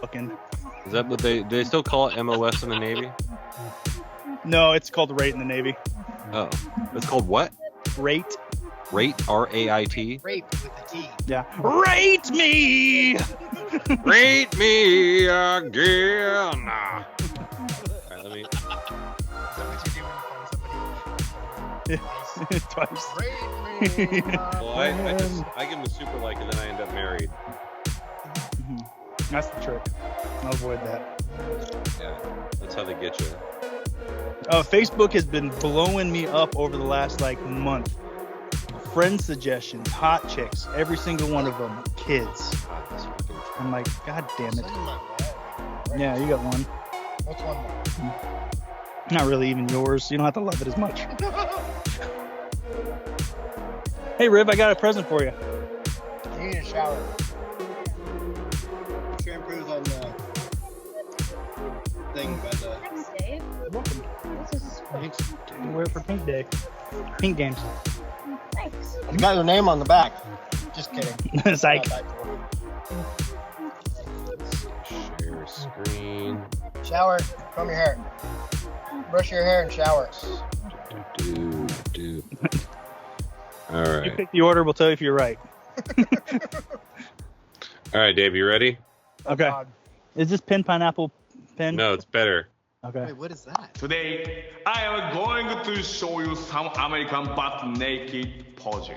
Fucking. Is that what they still call it MOS in the Navy? No, it's called rate in the Navy. Oh, it's called what? Rate. Rate, R-A-I-T. Rape with a T. Yeah. Rate me. Rate me again. All right, let me. Is that what you do when you phone somebody? Twice. Rape me. Well, I give them a super like, and then I end up married. That's the trick. I'll avoid that. Yeah, that's how they get you. Facebook has been blowing me up over the last month. Friend suggestions, hot chicks, every single one of them, kids. God, this fucking I'm like, God damn it. Send them my way. Yeah, you got one. What's one more? Not really even yours. You don't have to love it as much. Hey, Riv, I got a present for you. You need a shower. Shampoo's on the thing by the. Thanks, Dave. Welcome. This is Thanks. Wear it for Pink Day. Pink Games. thanks. It's got your name on the back. Just kidding. Psych. share screen. Shower. Comb your hair. Brush your hair and shower. Do. All You right. pick the order, we'll tell you if you're right. All right, Dave, you ready? Okay. God. Is this pin pineapple pen? No, it's better. Okay. Wait, what is that? Today, I am going to show you some American butt naked poses.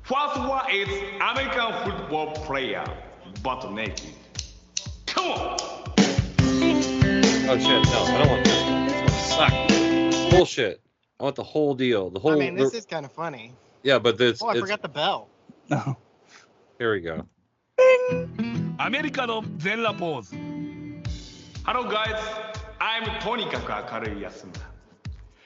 First one is American football player, butt naked. Come on! Oh shit! No, I don't want this one. This one sucks. Bullshit. I want the whole deal. The whole. I mean, this is kind of funny. Yeah, but this. Oh, I forgot the bell. No. Here we go. アメリカの全裸ポーズ。Hello guys, I'm とにかく明るい安村。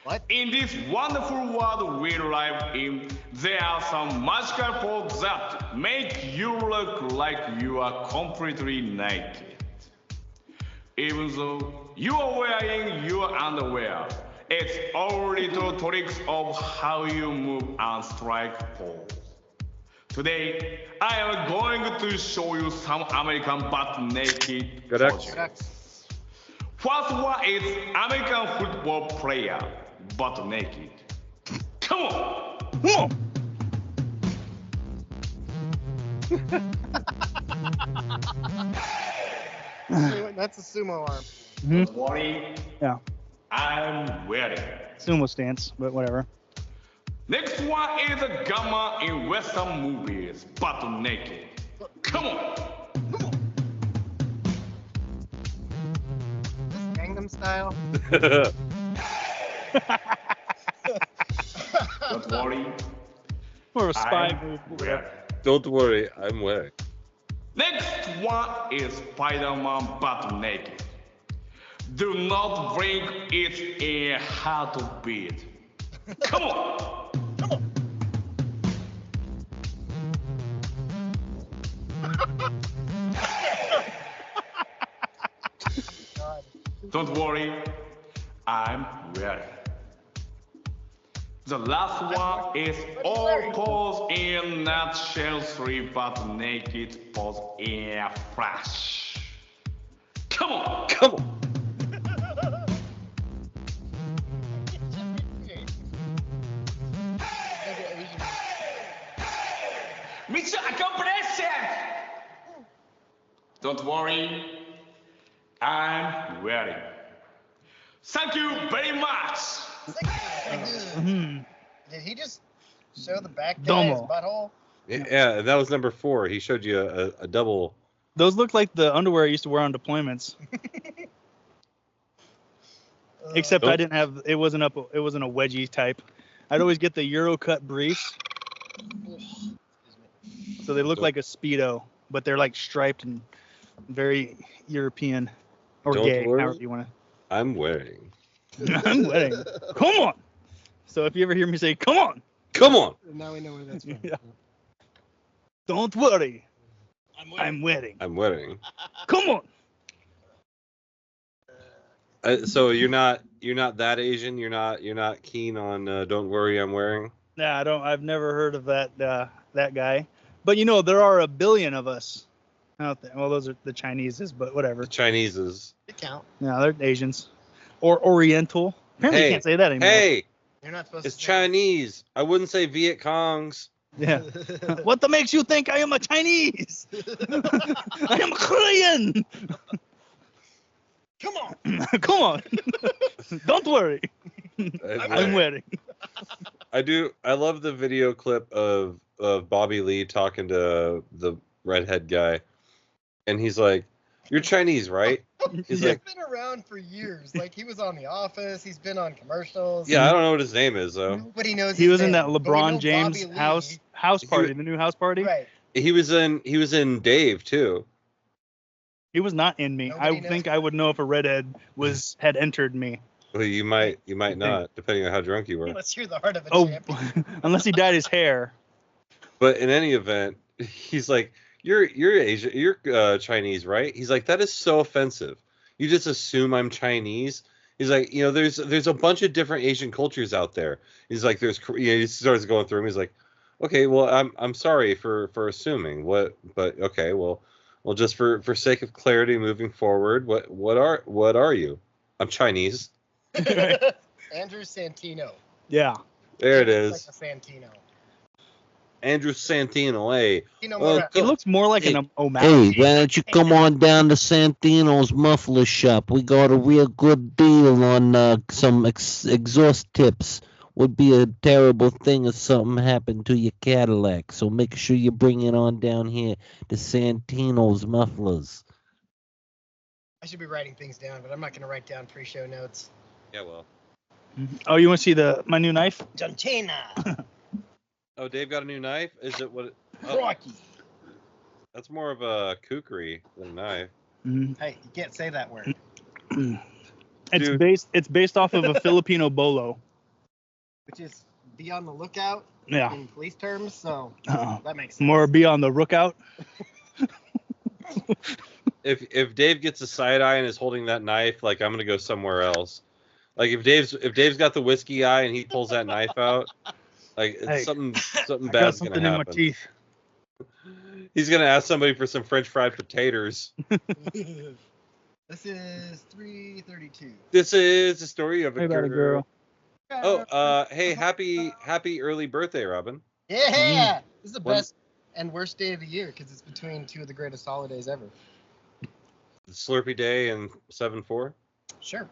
What? In this wonderful world we live in, there are some magical poses that make you look like you are completely naked. Even though you are wearing your underwear, it's all little tricks of how you move and strike pose. Today, I am going to show you some American butt naked Good poses. X. First one is American football player, butt naked. Come on! Come on. Wait, that's a sumo arm. Don't worry, Yeah. I'm wearing. Sumo stance, but whatever. Next one is a gamma in Western movies, butt naked. Come on! Gangnam Style. Don't worry, Or a spy I'm move. wearing. Don't worry, I'm wearing. Next one is Spider-Man butt naked. Do not bring it in a heartbeat. Come on! God. Don't worry, I'm wearing. The last one is all pose in nutshell, 3 butt naked pose in a flash. Come on! Come on. Mission accomplished! Don't worry, I'm wearing. Thank you very much! Mhm. Did he just show the back guy's Domo. butthole? Yeah, that was number 4. He showed you a double. Those look like the underwear I used to wear on deployments. Except I didn't have. It wasn't a wedgie type. I'd always get the Euro cut briefs, so they look like a Speedo, but they're like striped and very European or Don't gay, worry. however you want I'm wearing. to. I'm wedding. Come on. So if you ever hear me say "Come on," Come on. Now we know where that's from. Yeah. Don't worry, I'm wedding. I'm wearing. Come on. So you're not that Asian. You're not keen on Don't Worry, I'm Wearing. Nah, I don't. I've never heard of that guy. But there are a billion of us. out there. Well, those are the Chineses, but whatever. The Chineses. It count. No, they're Asians. Or Oriental. Apparently, you can't say that anymore. Hey, You're not supposed it's to say Chinese. I wouldn't say Viet Congs. Yeah. it. What makes you think I am a Chinese? I am Korean. Come on. Come on. Don't worry. I'm wearing. wearing. I love the video clip of Bobby Lee talking to the redhead guy, and he's like, "You're Chinese, right?" He's He's like, been around for years. Like he was on The Office. He's been on commercials. "Yeah, I don't know what his name is though." Nobody knows. He his was in name, that but we know LeBron James Bobby Lee. house party, the new house party. Right. He was in Dave too. He was not in me. Nobody I knows. think I would know if a redhead had entered me. Well, you might not, depending on how drunk you were. Unless you're the heart of a Oh, champion. unless he dyed his hair. But in any event, he's like, "You're Asian, you're Chinese, right?" He's like, "That is so offensive. You just assume I'm Chinese." He's like, there's a bunch of different Asian cultures out there. He's like, he starts going through them. He's like, "Okay, well, I'm sorry for assuming but okay, well, just for sake of clarity moving forward, what are you?" "I'm Chinese." Andrew Santino. Yeah. There it Looks is. like a Santino. Andrew Santino, hey. Santino Well, Morales. He looks more like Hey. an O'Malley. Hey, why don't you come on down to Santino's muffler shop? We got a real good deal on some exhaust tips. Would be a terrible thing if something happened to your Cadillac. So make sure you bring it on down here to Santino's mufflers. I should be writing things down, but I'm not going to write down pre-show notes. Yeah, well. Oh, you want to see my new knife? Jantina. Oh, Dave got a new knife? Is it what? Oh, Rocky. that's more of a kukri than a knife. Mhm. Hey, you can't say that word. It's based off of a Filipino bolo. Which is be on the lookout Yeah. in police terms, so Uh-uh. that makes sense. More be on the lookout. If Dave gets a side eye and is holding that knife, like, I'm gonna go somewhere else. Like if Dave's got the whiskey eye and he pulls that knife out, like it's Hey, something I got bad's something gonna in my happen. teeth. He's gonna ask somebody for some French fried potatoes. This is 332. This is the story of Hey, about a girl. Oh, hey, happy early birthday, Robin. Yeah! This is the When- best and worst day of the year because it's between two of the greatest holidays ever. Slurpee Day and 7/4. Sure.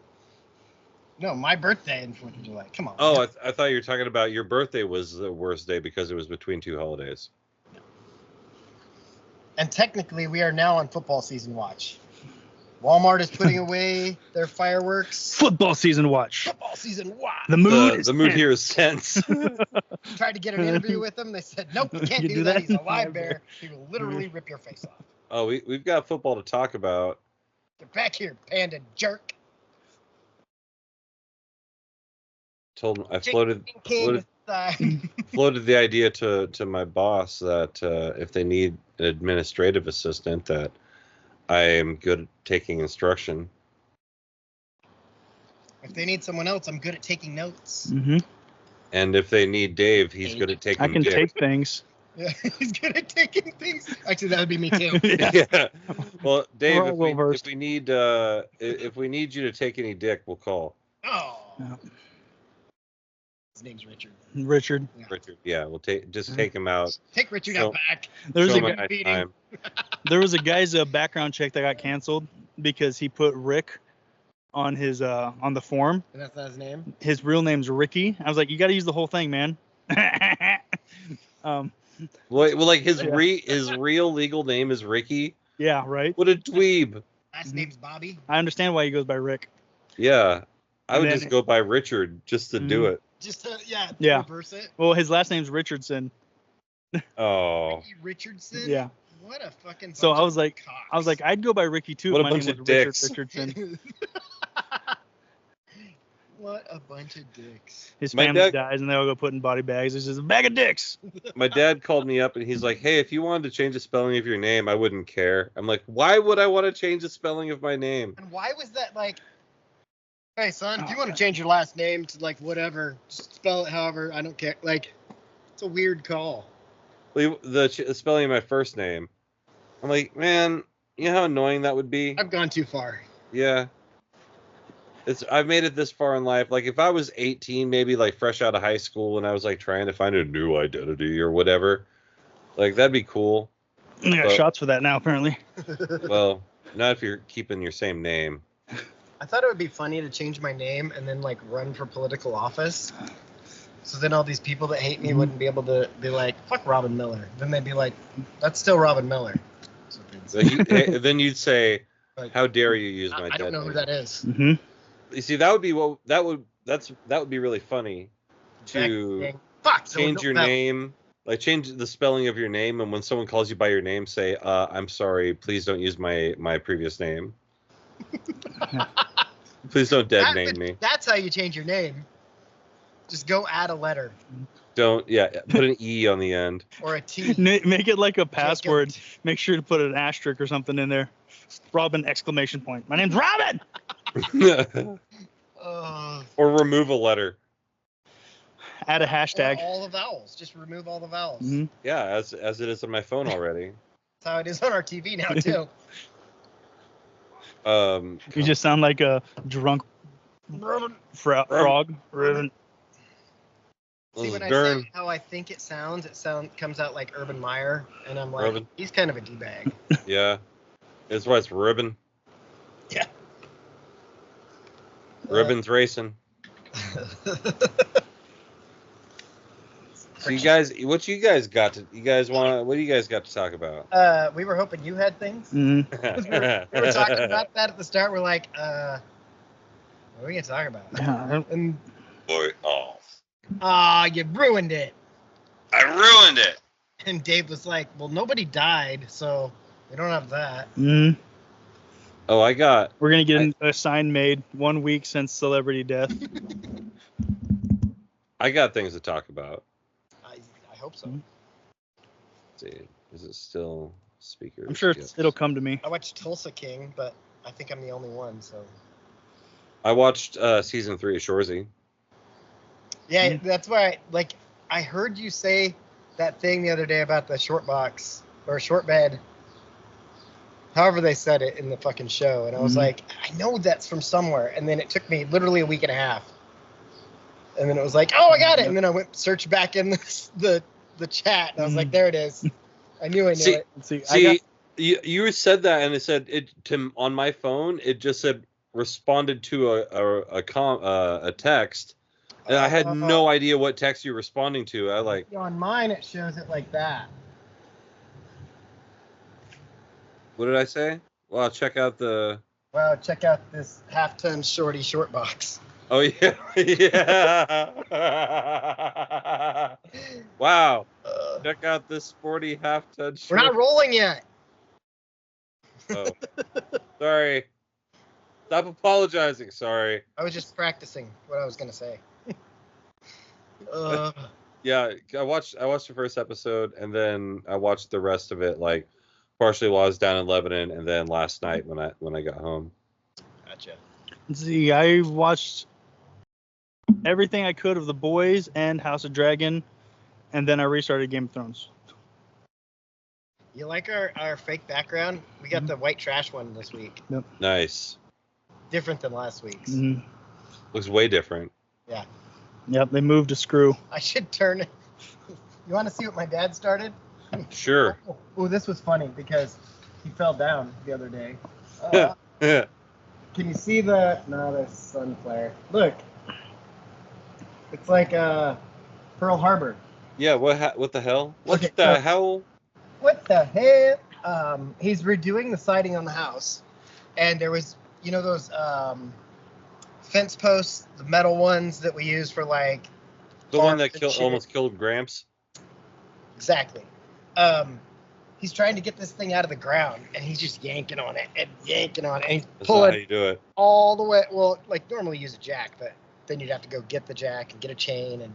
No, my birthday in 4th of July. Come on. Oh, I thought you were talking about your birthday was the worst day because it was between two holidays. And technically, we are now on football season watch. Walmart is putting away their fireworks. Football season watch. Football season watch. The mood. The mood here is tense. Tried to get an interview with them. They said, nope, you can't You do do that. that? He's a live bear. He will literally rip your face off. Oh, we've got football to talk about. Get back here, panda jerk. I floated King. floated the idea to my boss that if they need an administrative assistant, that I am good at taking instruction. If they need someone else, I'm good at taking notes. Mm-hmm. And if they need Dave, he's good at taking I can Dave. take things. Yeah, he's good at taking things. Actually, that would be me too. Yeah. Well, Dave, We're all well-versed. if we need you to take any dick, we'll call. Oh. Yeah. His name's Richard. Richard. Richard. Yeah, we'll take him out. Take Richard So- out back. There's Show a him a guy, nice beating. time. there was a guy's background check that got canceled because he put Rick on his on the form. And that's not his name. His real name's Ricky. I was like, you got to use the whole thing, man. Well, like his Yeah. his real legal name is Ricky. Yeah, right. What a dweeb. Last name's Bobby. I understand why he goes by Rick. Yeah, I And would then- just go by Richard just to do it. Just to, yeah, Yeah. reverse it. Well, his last name's Richardson. Oh, Ricky Richardson. Yeah. What a fucking. So bunch I was of like, cocks. I'd go by Ricky too. What if a my bunch name of was Richard dicks. Richardson. What a bunch of dicks. His My family dad- dies and they all go put in body bags. It's just a bag of dicks. my dad called me up and he's like, "Hey, if you wanted to change the spelling of your name, I wouldn't care." I'm like, "Why would I want to change the spelling of my name?" And why was that like? Hey son, if you want to change your last name to like whatever, just spell it however. I don't care. Like, it's a weird call. The spelling of my first name. I'm like, man, you know how annoying that would be? I've gone too far. Yeah. I've made it this far in life. Like if I was 18, maybe like fresh out of high school and I was like trying to find a new identity or whatever, like that'd be cool. You got But- shots for that now, apparently. Well, not if you're keeping your same name. I thought it would be funny to change my name and then like run for political office. So then all these people that hate me wouldn't be able to be like, fuck Robin Miller. Then they'd be like, that's still Robin Miller. So Then you'd say, like, how dare you use my I don't know who that is. Mm-hmm. You see, that would be that would be really funny to Fuck, change your name, like change the spelling of your name, and when someone calls you by your name, say, I'm sorry, please don't use my previous name. Please don't dead name me. That's how you change your name. Just go add a letter Don't, put an E on the end. or a T. Make it like a password. Make sure to put an asterisk or something in there. Robin ! My name's Robin. Or remove a letter. Add a hashtag. all the vowels. Just remove all the vowels. Mm-hmm. Yeah, as it is on my phone already. That's how it is on our TV now too. You just sound like a drunk frog. Robin. See, when I Burn. say how I think it comes out like Urban Meyer, and I'm like, Urban. he's kind of a d-bag. Yeah, that's why it's ribbon. Yeah. Ribbons racing. So you guys, what do you guys got to talk about? We were hoping you had things. Mm-hmm. 'Cause we were talking about that at the start. We're like, what are we gonna talk about? Yeah, And Boy, oh, you ruined it. I ruined it. And Dave was like, well, nobody died, so we don't have that. mm-hmm. Oh, We're gonna get a sign made 1 week since celebrity death. I got things to talk about. I hope so. Let's see, is it still speakers? I'm sure Yes. it'll come to me. I watched Tulsa King, but I think I'm the only one, so. I watched season 3 of Shoresy. Yeah, that's why, I heard you say that thing the other day about the short box, or short bed, however they said it in the fucking show, and I was like, I know that's from somewhere, and then it took me literally a week and a half. And then it was like, oh, I got it, and then I went search back in the chat, and I was like, there it is. I knew it. See, you said that, and it said on my phone. It just said responded to a text, and I had no idea what text you're responding to. On mine, it shows it like that. What did I say? Well, check out this half-ton shorty short box. Oh yeah, yeah. Wow. Check out this sporty half-ton. We're not rolling yet. Oh, sorry. Stop apologizing. Sorry. I was just practicing what I was gonna say. Yeah, I watched the first episode, and then I watched the rest of it, like partially while I was down in Lebanon, and then last night when I got home. Gotcha. See, I watched everything I could of The Boys and House of Dragon, and then I restarted Game of Thrones. You like our fake background? We got the white trash one this week. Yep. Nice. Different than last week's. Mm-hmm. Looks way different. Yeah. Yep, they moved a screw. I should turn it. You want to see what my dad started? Sure. Oh, this was funny because he fell down the other day. Yeah. Can you see the? No, there's sun flare. Look. It's like Pearl Harbor. Yeah. What the hell? What Okay, the so- hell? What the hell? He's redoing the siding on the house, and there was, those fence posts, the metal ones that we use for like. The one that farms and shit. almost killed Gramps. Exactly. He's trying to get this thing out of the ground, and he's just yanking on it, and he's That's not how pulling you do it. all the way. Well, like normally use a jack, but then you'd have to go get the jack and get a chain, and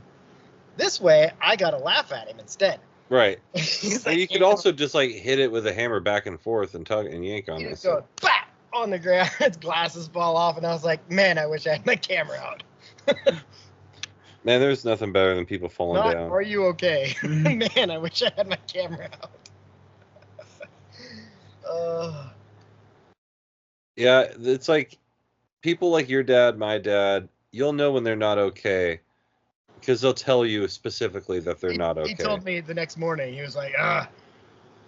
this way I got to laugh at him instead. Right. He's So you could also just like hit it with a hammer back and forth and tug and yank on he it. just goes bap on the ground. His glasses fall off, and I was like, man, I wish I had my camera out. Man, there's nothing better than people falling Not, down. are you okay? Man, I wish I had my camera out. Yeah, it's like people like your dad, my dad, you'll know when they're not okay because they'll tell you specifically that they're not okay. He told me the next morning, he was like,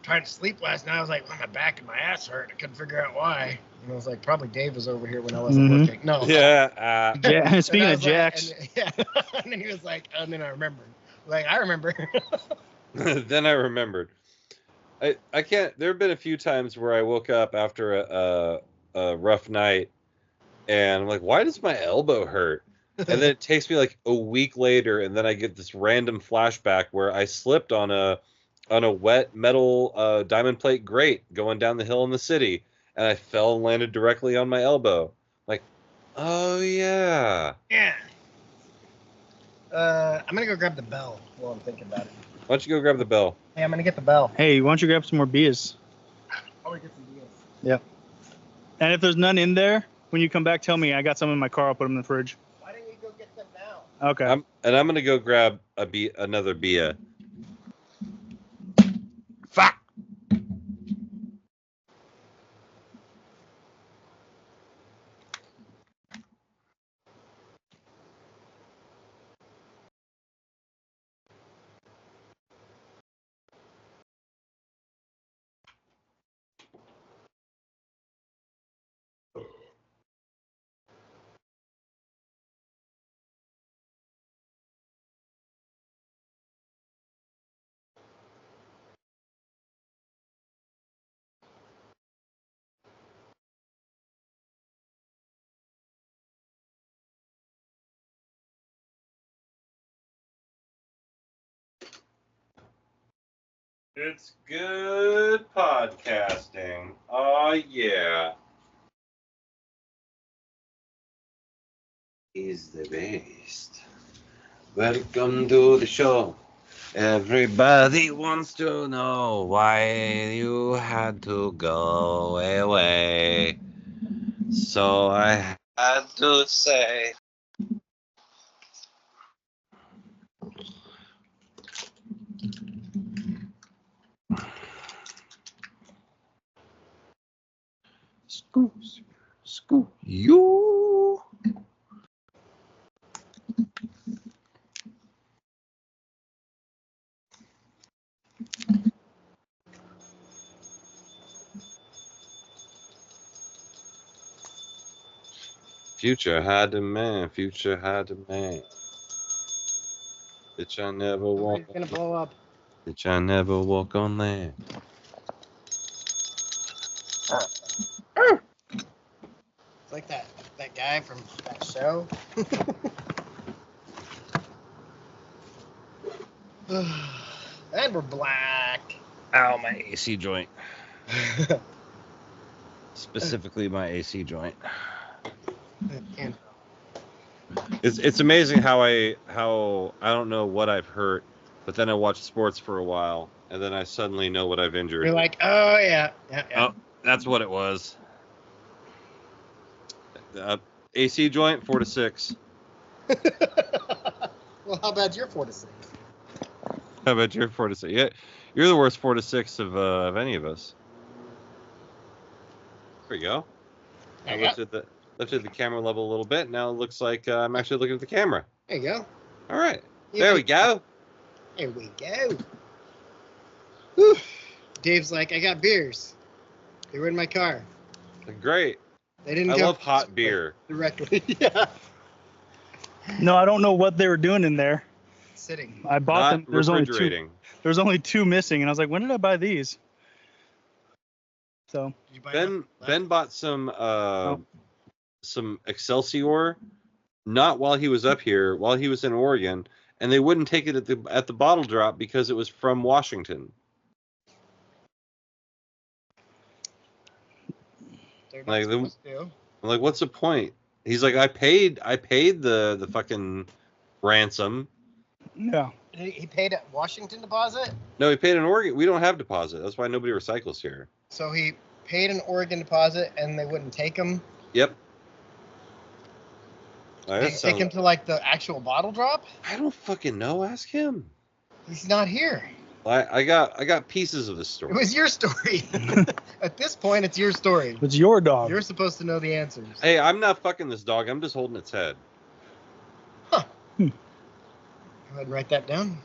trying to sleep last night. I was like, well, my back and my ass hurt. I couldn't figure out why. And I was like, probably Dave was over here when I wasn't looking. No. Yeah. Speaking of Jax. And then he was like, and then I remembered. Like, I remember. Then I remembered. I can't. There have been a few times where I woke up after a rough night, and I'm like, why does my elbow hurt? And then it takes me like a week later, and then I get this random flashback where I slipped on a wet metal diamond plate grate going down the hill in the city, and I fell and landed directly on my elbow. Like, oh yeah. Yeah. I'm gonna go grab the bell while I'm thinking about it. Why don't you go grab the bell? Hey, I'm gonna get the bell. Hey, why don't you grab some more beers? I'm gonna get some deals. Yeah. And if there's none in there, when you come back, tell me. I got some in my car. I'll put them in the fridge. Why didn't you go get them now? Okay. I'm gonna go grab another beer. Fuck. It's good podcasting. Oh, yeah. He's the best. Welcome to the show. Everybody wants to know why you had to go away. So I had to say. Scoop, you. Future had a man, future had a man. Bitch, I never walk. It's gonna blow up. Bitch, I never walk on land. It's like that guy from that show. And we're black. Ow, my AC joint. Specifically, my AC joint. It's amazing how I don't know what I've hurt, but then I watch sports for a while, and then I suddenly know what I've injured. You're like, oh yeah. Oh, that's what it was. AC joint 4 to 6. Well, how bad's your 4 to 6? How about your 4 to 6? Yeah, you're the worst 4 to 6 of any of us. There we go. I lifted the camera level a little bit. Now it looks like I'm actually looking at the camera. There you go. All right. There we go. There we go. Whew. Dave's like, I got beers. They were in my car. Great. They didn't. I love hot beer. Directly. Yeah. No, I don't know what they were doing in there. Sitting. I bought them. There's only two missing, and I was like, when did I buy these? So Did you buy Ben bought some Excelsior, not while he was up here, while he was in Oregon, and they wouldn't take it at the bottle drop because it was from Washington. I'm like, what's the point? He's like, I paid the fucking ransom. yeah. He paid at Washington deposit? No, he paid an Oregon. We don't have deposit. That's why nobody recycles here. So he paid an Oregon deposit and they wouldn't take him? Yep. They take him to like the actual bottle drop? I don't fucking know. Ask him. He's not here. I got pieces of the It story. was your story. At this point, it's your story. It's your dog. You're supposed to know the answers. Hey, I'm not fucking this dog. I'm just holding its head. Go ahead and write that down.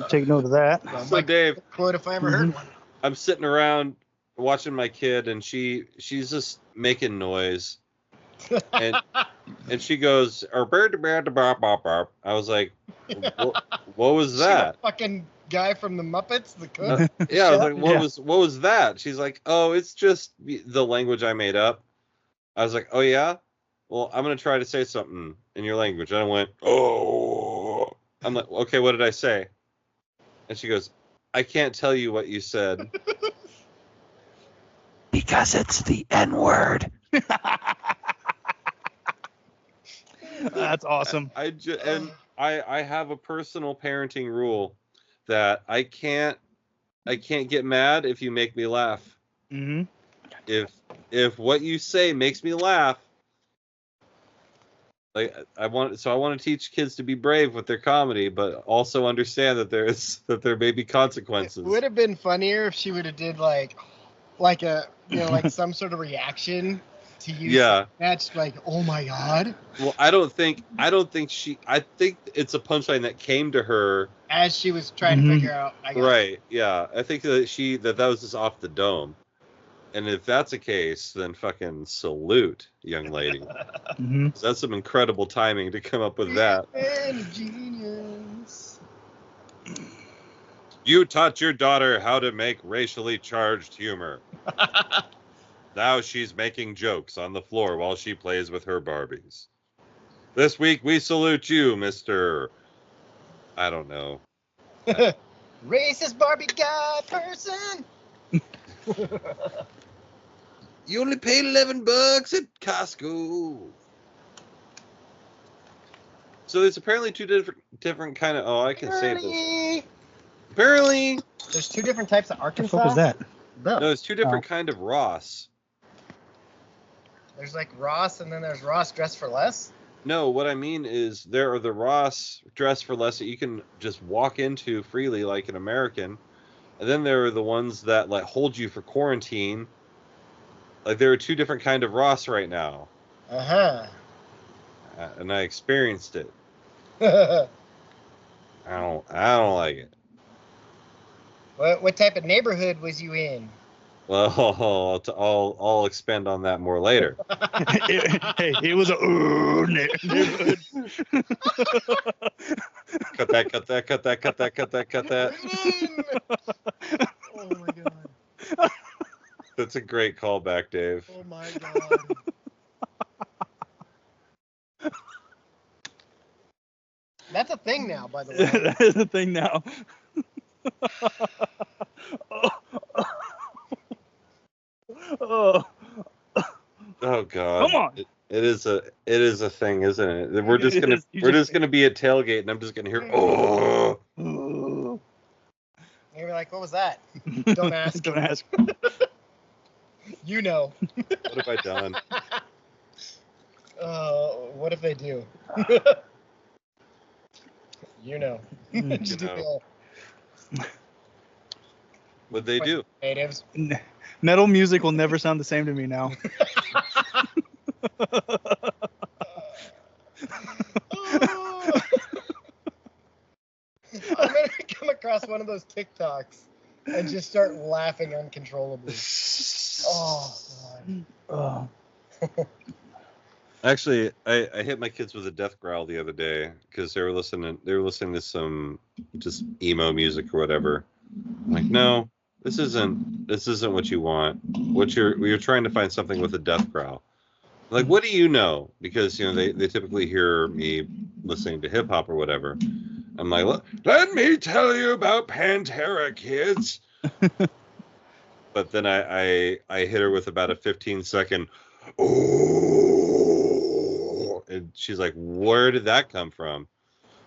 Take note of that. So Dave, Quote if I ever heard one. I'm sitting around watching my kid, and she's just making noise, and she goes, "Or bird, bird, bark, bark, bark." I was like, "What was that?" Fucking guy from the Muppets, the cook. Yeah, I was like, Yeah. what was that?" She's like, "Oh, it's just the language I made up." I was like, "Oh yeah? Well, I'm gonna try to say something in your language." And I went, "Oh." I'm like, "Okay, what did I say?" And she goes, "I can't tell you what you said." Because it's the N-word. That's awesome. I have a personal parenting rule that I can't get mad if you make me laugh. Mm-hmm. If what you say makes me laugh, like I want to teach kids to be brave with their comedy, but also understand that there may be It consequences. would have been funnier if she would have did like a like some sort of reaction to you. Yeah. That's like, oh my god. Well, I think it's a punchline that came to her. As she was trying to Mhm. figure out. I got it. Right. Yeah. I think that was just off the dome. And if that's the case, then fucking salute, young lady. Mm-hmm. That's some incredible timing to come up with that. And genius. You taught your daughter how to make racially charged humor. Now she's making jokes on the floor while she plays with her Barbies. This week we salute you, Mr. I don't know. Racist Barbie guy person. You only paid $11 at Costco. So there's apparently two different kind of. Oh, I can say this. Early. Apparently, There's two different types of What the Arkansas. fuck was that? no, there's two different kind of Ross. There's like Ross, and then there's Ross dressed for less. No, what I mean is there are the Ross dress for less that you can just walk into freely like an American, and then there are the ones that like hold you for quarantine. Like there are two different kind of Ross right now, and I experienced it. I don't like it. What type of neighborhood was you in? Well, I'll expand on that more later. It was a neighborhood. Cut that. Oh my god. That's a great callback, Dave. Oh my god. That's a thing now, by the way. That is the thing now. Oh, Oh God! Come on. It is a thing, isn't it? We're It just is. You just just- gonna be at tailgate, and I'm just gonna hear oh. oh. You're like, what was that? Don't ask. Don't ask. You know. What have I done? What if they do? You know. Just You know. feel What'd they do? natives. Metal music will never sound the same to me now. I'm gonna come across one of those TikToks and just start laughing uncontrollably. Oh god. Oh. Actually, I hit my kids with a death growl the other day because they were listening to some just emo music or whatever. I'm like, no, this isn't what you want. You're trying to find something with a death growl. Like, what do you know? Because they typically hear me listening to hip hop or whatever. I'm like, let me tell you about Pantera, kids. But then I hit her with about a 15-second, oh, and she's like, where did that come from?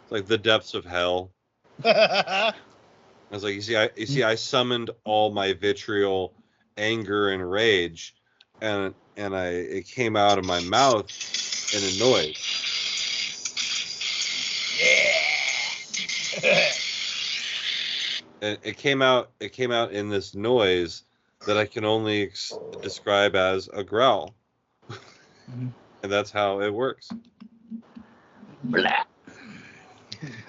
It's like the depths of hell. I was like, you see, I summoned all my vitriol, anger, and rage, and it came out of my mouth in a noise. it came out in this noise that I can only describe as a growl. Mhm. And that's how it works.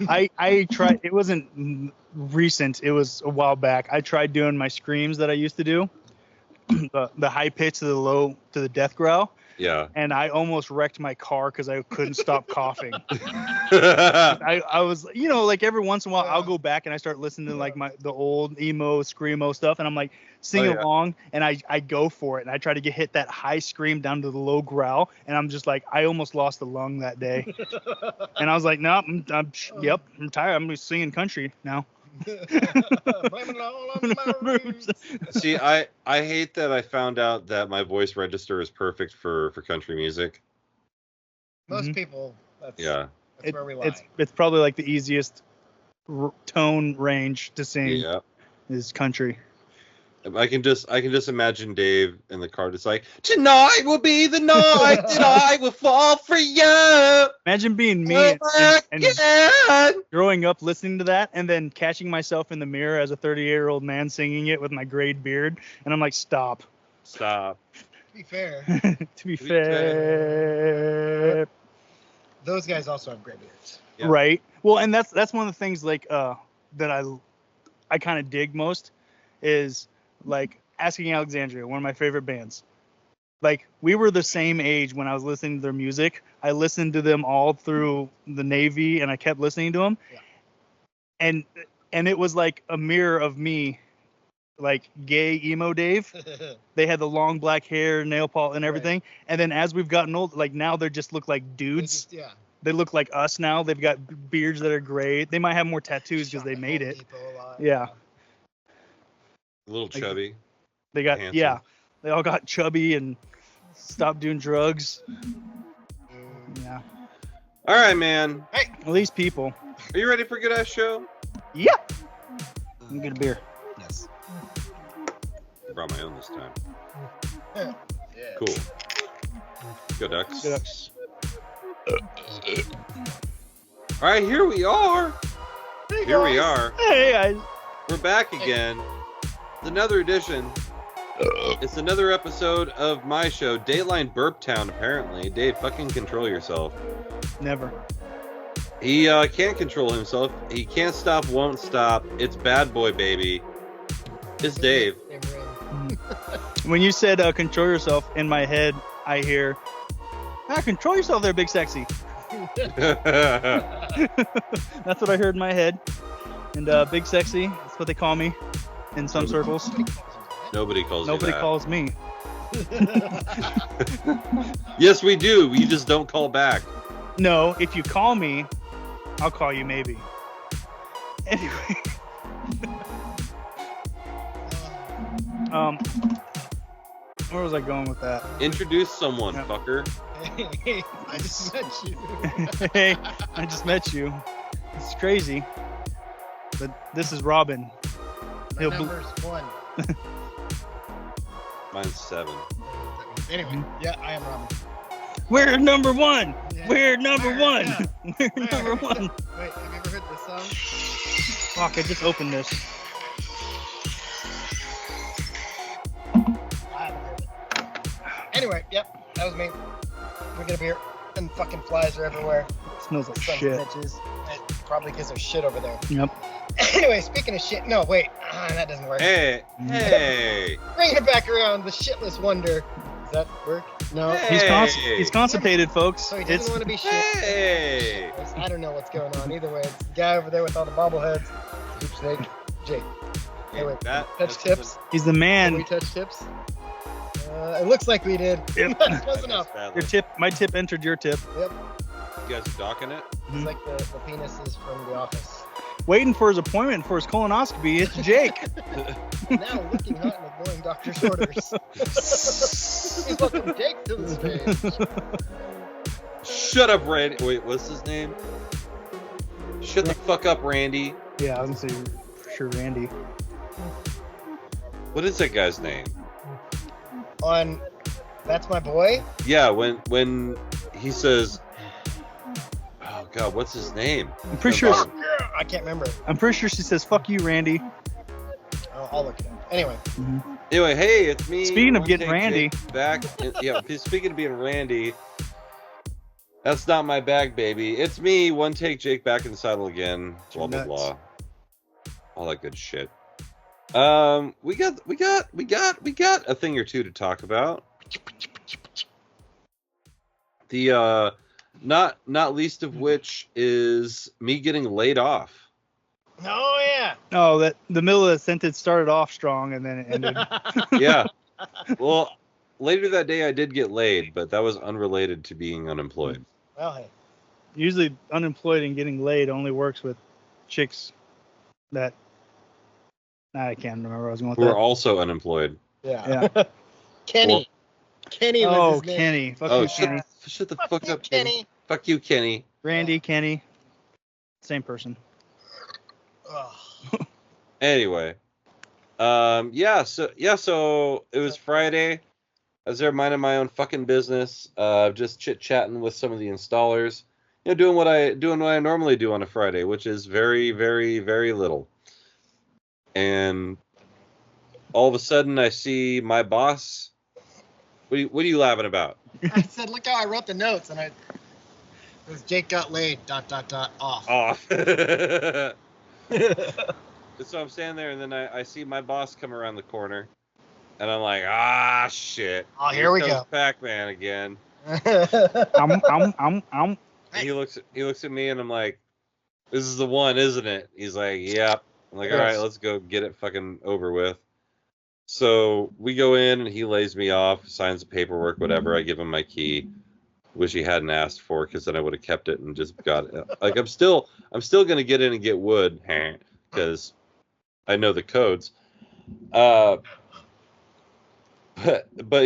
I tried. It wasn't recent. It was a while back. I tried doing my screams that I used to do, the high pitch to the low to the death growl, Yeah. and I almost wrecked my car because I couldn't stop coughing. I was, like every once in a while I'll go back and I start listening to like the old emo screamo stuff, and I'm like singing yeah. along, and I go for it, and I try to hit that high scream down to the low growl, and I'm just like, I almost lost a lung that day, and I was like, no, I'm tired. I'm just singing country now. Blame it all on my roots. See, I hate that I found out that my voice register is perfect for country music. Most Mhm. people, that's where we lie. It's probably like the easiest tone range to sing Yeah. is country. I can just imagine Dave in the car just like, tonight will be the night that I will fall for you. Imagine being me and growing up listening to that and then catching myself in the mirror as a 38-year-old man singing it with my grayed beard, and I'm like, stop. Stop. To be fair, To be fair. those guys also have gray beards. Yeah. Right. Well, and that's one of the things like that I kind of dig most is like Asking Alexandria, one of my favorite bands. Like we were the same age when I was listening to their music. I listened to them all through the Navy, and I kept listening to them. Yeah. And it was like a mirror of me, like gay emo Dave. They had the long black hair, nail polish, and everything. Right. And then as we've gotten old, like now they just look like dudes. They look like us now. They've got beards that are gray. They might have more tattoos because they made it. Yeah. A little chubby. They got handsome. They all got chubby and stopped doing drugs. Yeah. All right, man. Hey, At least people. Are you ready for a good ass show? Yeah. Let me get a beer. yes. I brought my own this time. Yeah. Cool. Go Ducks. Good ups. All right, here we are. Here we are. Hey guys. We're back again. It's another edition. It's another episode of my show, Dateline Burp Town, apparently. Dave, fucking control yourself. Never. He can't control himself. He can't stop, won't stop. It's bad boy, baby. It's Dave. When you said control yourself, in my head, I hear, control yourself there, big sexy. That's what I heard in my head. And big sexy, that's what they call me in some circles. Nobody calls you Nobody that. calls me. Yes, we do. You just don't call back. No, if you call me, I'll call you maybe. Anyway. Where was I going with that? Introduce someone, Yeah. fucker. Hey, I just met you. Hey, I just met you. It's crazy. But this is Robin. My He'll number's 1. Mine's 7. Anyway, yeah, I am Robin. We're number one. Yeah. We're number one. Yeah. We're number one. Wait, have you ever heard this song? Fuck, I just opened this. I haven't heard it. Anyway, yep, that was me. We get a beer, and fucking flies are everywhere. It smells like Sons of shit. bitches. Probably because there's shit over there. Yep. Anyway, speaking of shit, no, wait, that doesn't work. Hey, hey. Bringing it back around, the shitless wonder. Does that work? No. Hey. He's constipated, folks. So he doesn't want to be shit. Hey. I don't know what's going on. Either way, it's the guy over there with all the bobbleheads. Deep snake. Jake. Anyway, touch That's tips. He's the Did we man. touch tips? It looks like we did. Yep. That's close enough. Your tip, my tip entered your tip. Yep. You guys are docking it? It's like the penises from The Office. Waiting for his appointment for his colonoscopy. It's Jake. Now looking hot and ignoring doctor's orders. Please welcome Jake to the stage. Shut up, Randy. Wait, what's his name? Shut the fuck up, Randy. Yeah, I was gonna say for sure, Randy. What is that guy's name? On That's My Boy? Yeah, when he says, oh god, what's his name? I'm pretty sure. I can't remember. I'm pretty sure she says "fuck you, Randy." I'll look it up. Anyway. Anyway, hey, it's me. Speaking of One getting Take randy. Jake back. Yeah, speaking of being randy, that's not my bag, baby. It's me, One Take Jake, back in the saddle again. Blah blah blah. All that good shit. We got a thing or two to talk about. The not least of which is me getting laid off. Oh yeah. Oh, that the middle of the sentence started off strong and then it ended. Yeah. Well, later that day I did get laid, but that was unrelated to being unemployed. Well, hey. Usually, unemployed and getting laid only works with chicks that I can't remember where I was going with Who that. are also unemployed. Yeah. Kenny. Well, Kenny was Oh, his name. Kenny. Fuck Oh, you, Kenny. shut the Fuck fuck you, up, Kenny. Kenny. Fuck you, Kenny. Randy, Kenny. Same person. Ugh. Anyway, so it was Friday. I was there minding my own fucking business, just chit chatting with some of the installers, doing what I normally do on a Friday, which is very, very, very little. And all of a sudden, I see my boss. What are you laughing about? I said, look how I wrote the notes, and it was Jake got laid. ... Off. Off. So I'm standing there, and then I see my boss come around the corner, and I'm like, shit. Oh, here we go. Pac-Man again. I'm. And he looks at me, and I'm like, this is the one, isn't it? He's like, yep. I'm like, all right, let's go get it fucking over with. So we go in, and he lays me off, signs the paperwork, whatever. I give him my key. Wish he hadn't asked for it, because then I would have kept it and just got it. Like, I'm still gonna get in and get wood, because I know the codes. But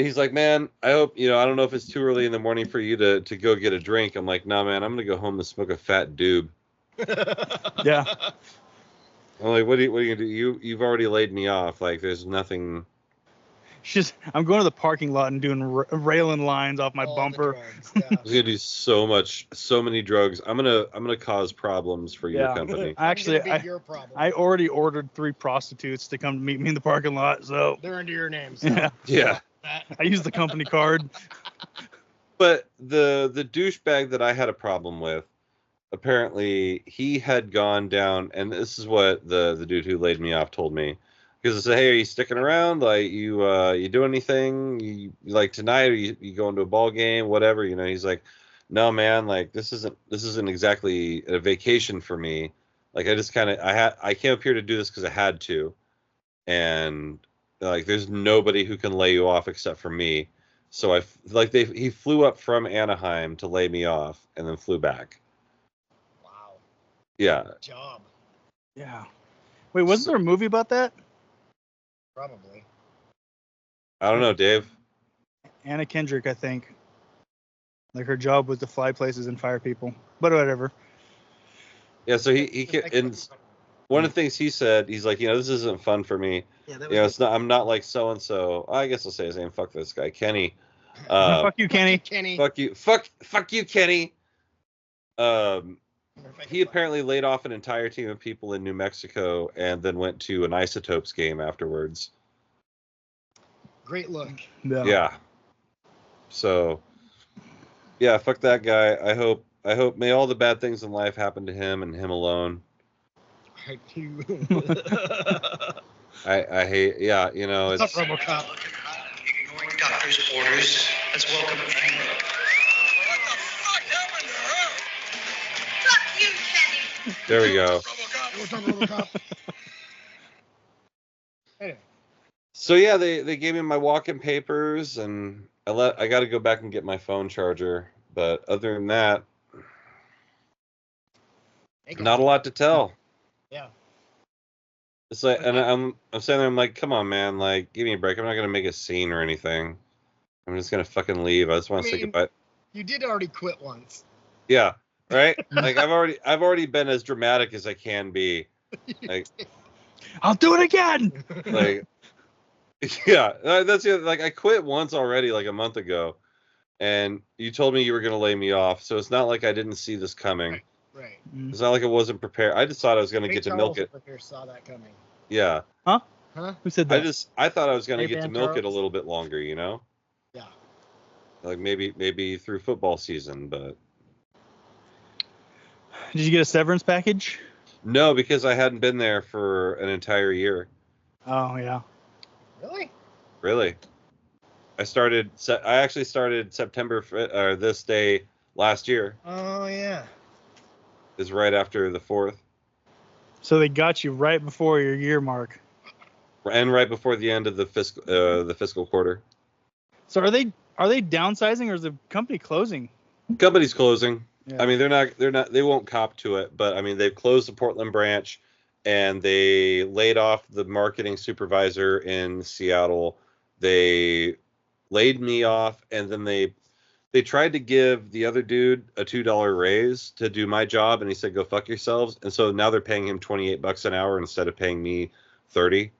he's like, man, I hope, I don't know if it's too early in the morning for you to go get a drink. I'm like, nah, man, I'm gonna go home and smoke a fat doob. Yeah. I'm like, what are you gonna do? You've already laid me off. Like, there's nothing. I'm going to the parking lot and doing railing lines off my All bumper. the drugs, yeah. I was gonna do so many drugs. I'm gonna cause problems for your Yeah. company. Actually, It's gonna be your problem. I already ordered 3 prostitutes to come meet me in the parking lot. So They're under your name. So. yeah, Yeah. I used the company card. But the douchebag that I had a problem with, apparently he had gone down, and this is what the dude who laid me off told me. Because I said, hey, are you sticking around? Like, you do anything? You like tonight? Or you going to a ball game? Whatever, He's like, no, man. Like, this isn't exactly a vacation for me. Like, I just I came up here to do this because I had to, and like, there's nobody who can lay you off except for me. So he flew up from Anaheim to lay me off, and then flew back. Wow. Yeah. Good job. Yeah. Wait, wasn't there a movie about that? Probably. I don't know, Dave. Anna Kendrick, I think. Like, her job was to fly places and fire people. But whatever. Yeah. So he and one of the things he said, he's like, this isn't fun for me. Yeah, that was It's not. I'm not like so and so. I guess I'll say his name. Fuck this guy, Kenny. Fuck you, Kenny. Kenny. Fuck you. Fuck you, Kenny. He apparently laid off an entire team of people in New Mexico and then went to an Isotopes game afterwards. Great look. Yeah. So, yeah, fuck that guy. I hope may all the bad things in life happen to him and him alone. I do. I hate. Yeah, What's it's. up, RoboCop? Ignoring doctor's orders. Let's welcome him. Fuck you, Kenny. There we go. What's up, RoboCop? Anyway. So yeah, they gave me my walk-in papers, and I got to go back and get my phone charger. But other than that, not a lot to tell. Yeah. It's like, and I'm sitting there, I'm like, come on, man, like, give me a break. I'm not gonna make a scene or anything. I'm just gonna fucking leave. I just want to say goodbye. You did already quit once. Yeah, right. Like, I've already been as dramatic as I can be. Like, I'll do it again. like, yeah, that's it. Like, I quit once already, like a month ago, and you told me you were gonna lay me off. So it's not like I didn't see this coming. Right. It's not like I wasn't prepared. I just thought I was gonna get to milk it. Saw that coming. Yeah. Huh? Huh? Who said that? I thought I was gonna Hey, get to Van milk it a Charles? little bit longer, you know? Yeah. Like maybe through football season, but Did you get a severance package? no, because I hadn't been there for an entire year. Oh yeah. Really? Really. I actually started September this day last year. Oh yeah. Is right after the 4th. So they got you right before your year mark. And right before the end of the fiscal quarter. So are they downsizing or is the company closing? Company's closing. Yeah. I mean, they won't cop to it, but I mean, they've closed the Portland branch and they laid off the marketing supervisor in Seattle. They laid me off, and then they tried to give the other dude a $2 raise to do my job, and he said, "Go fuck yourselves." And so now they're paying him $28 an hour instead of paying me $30.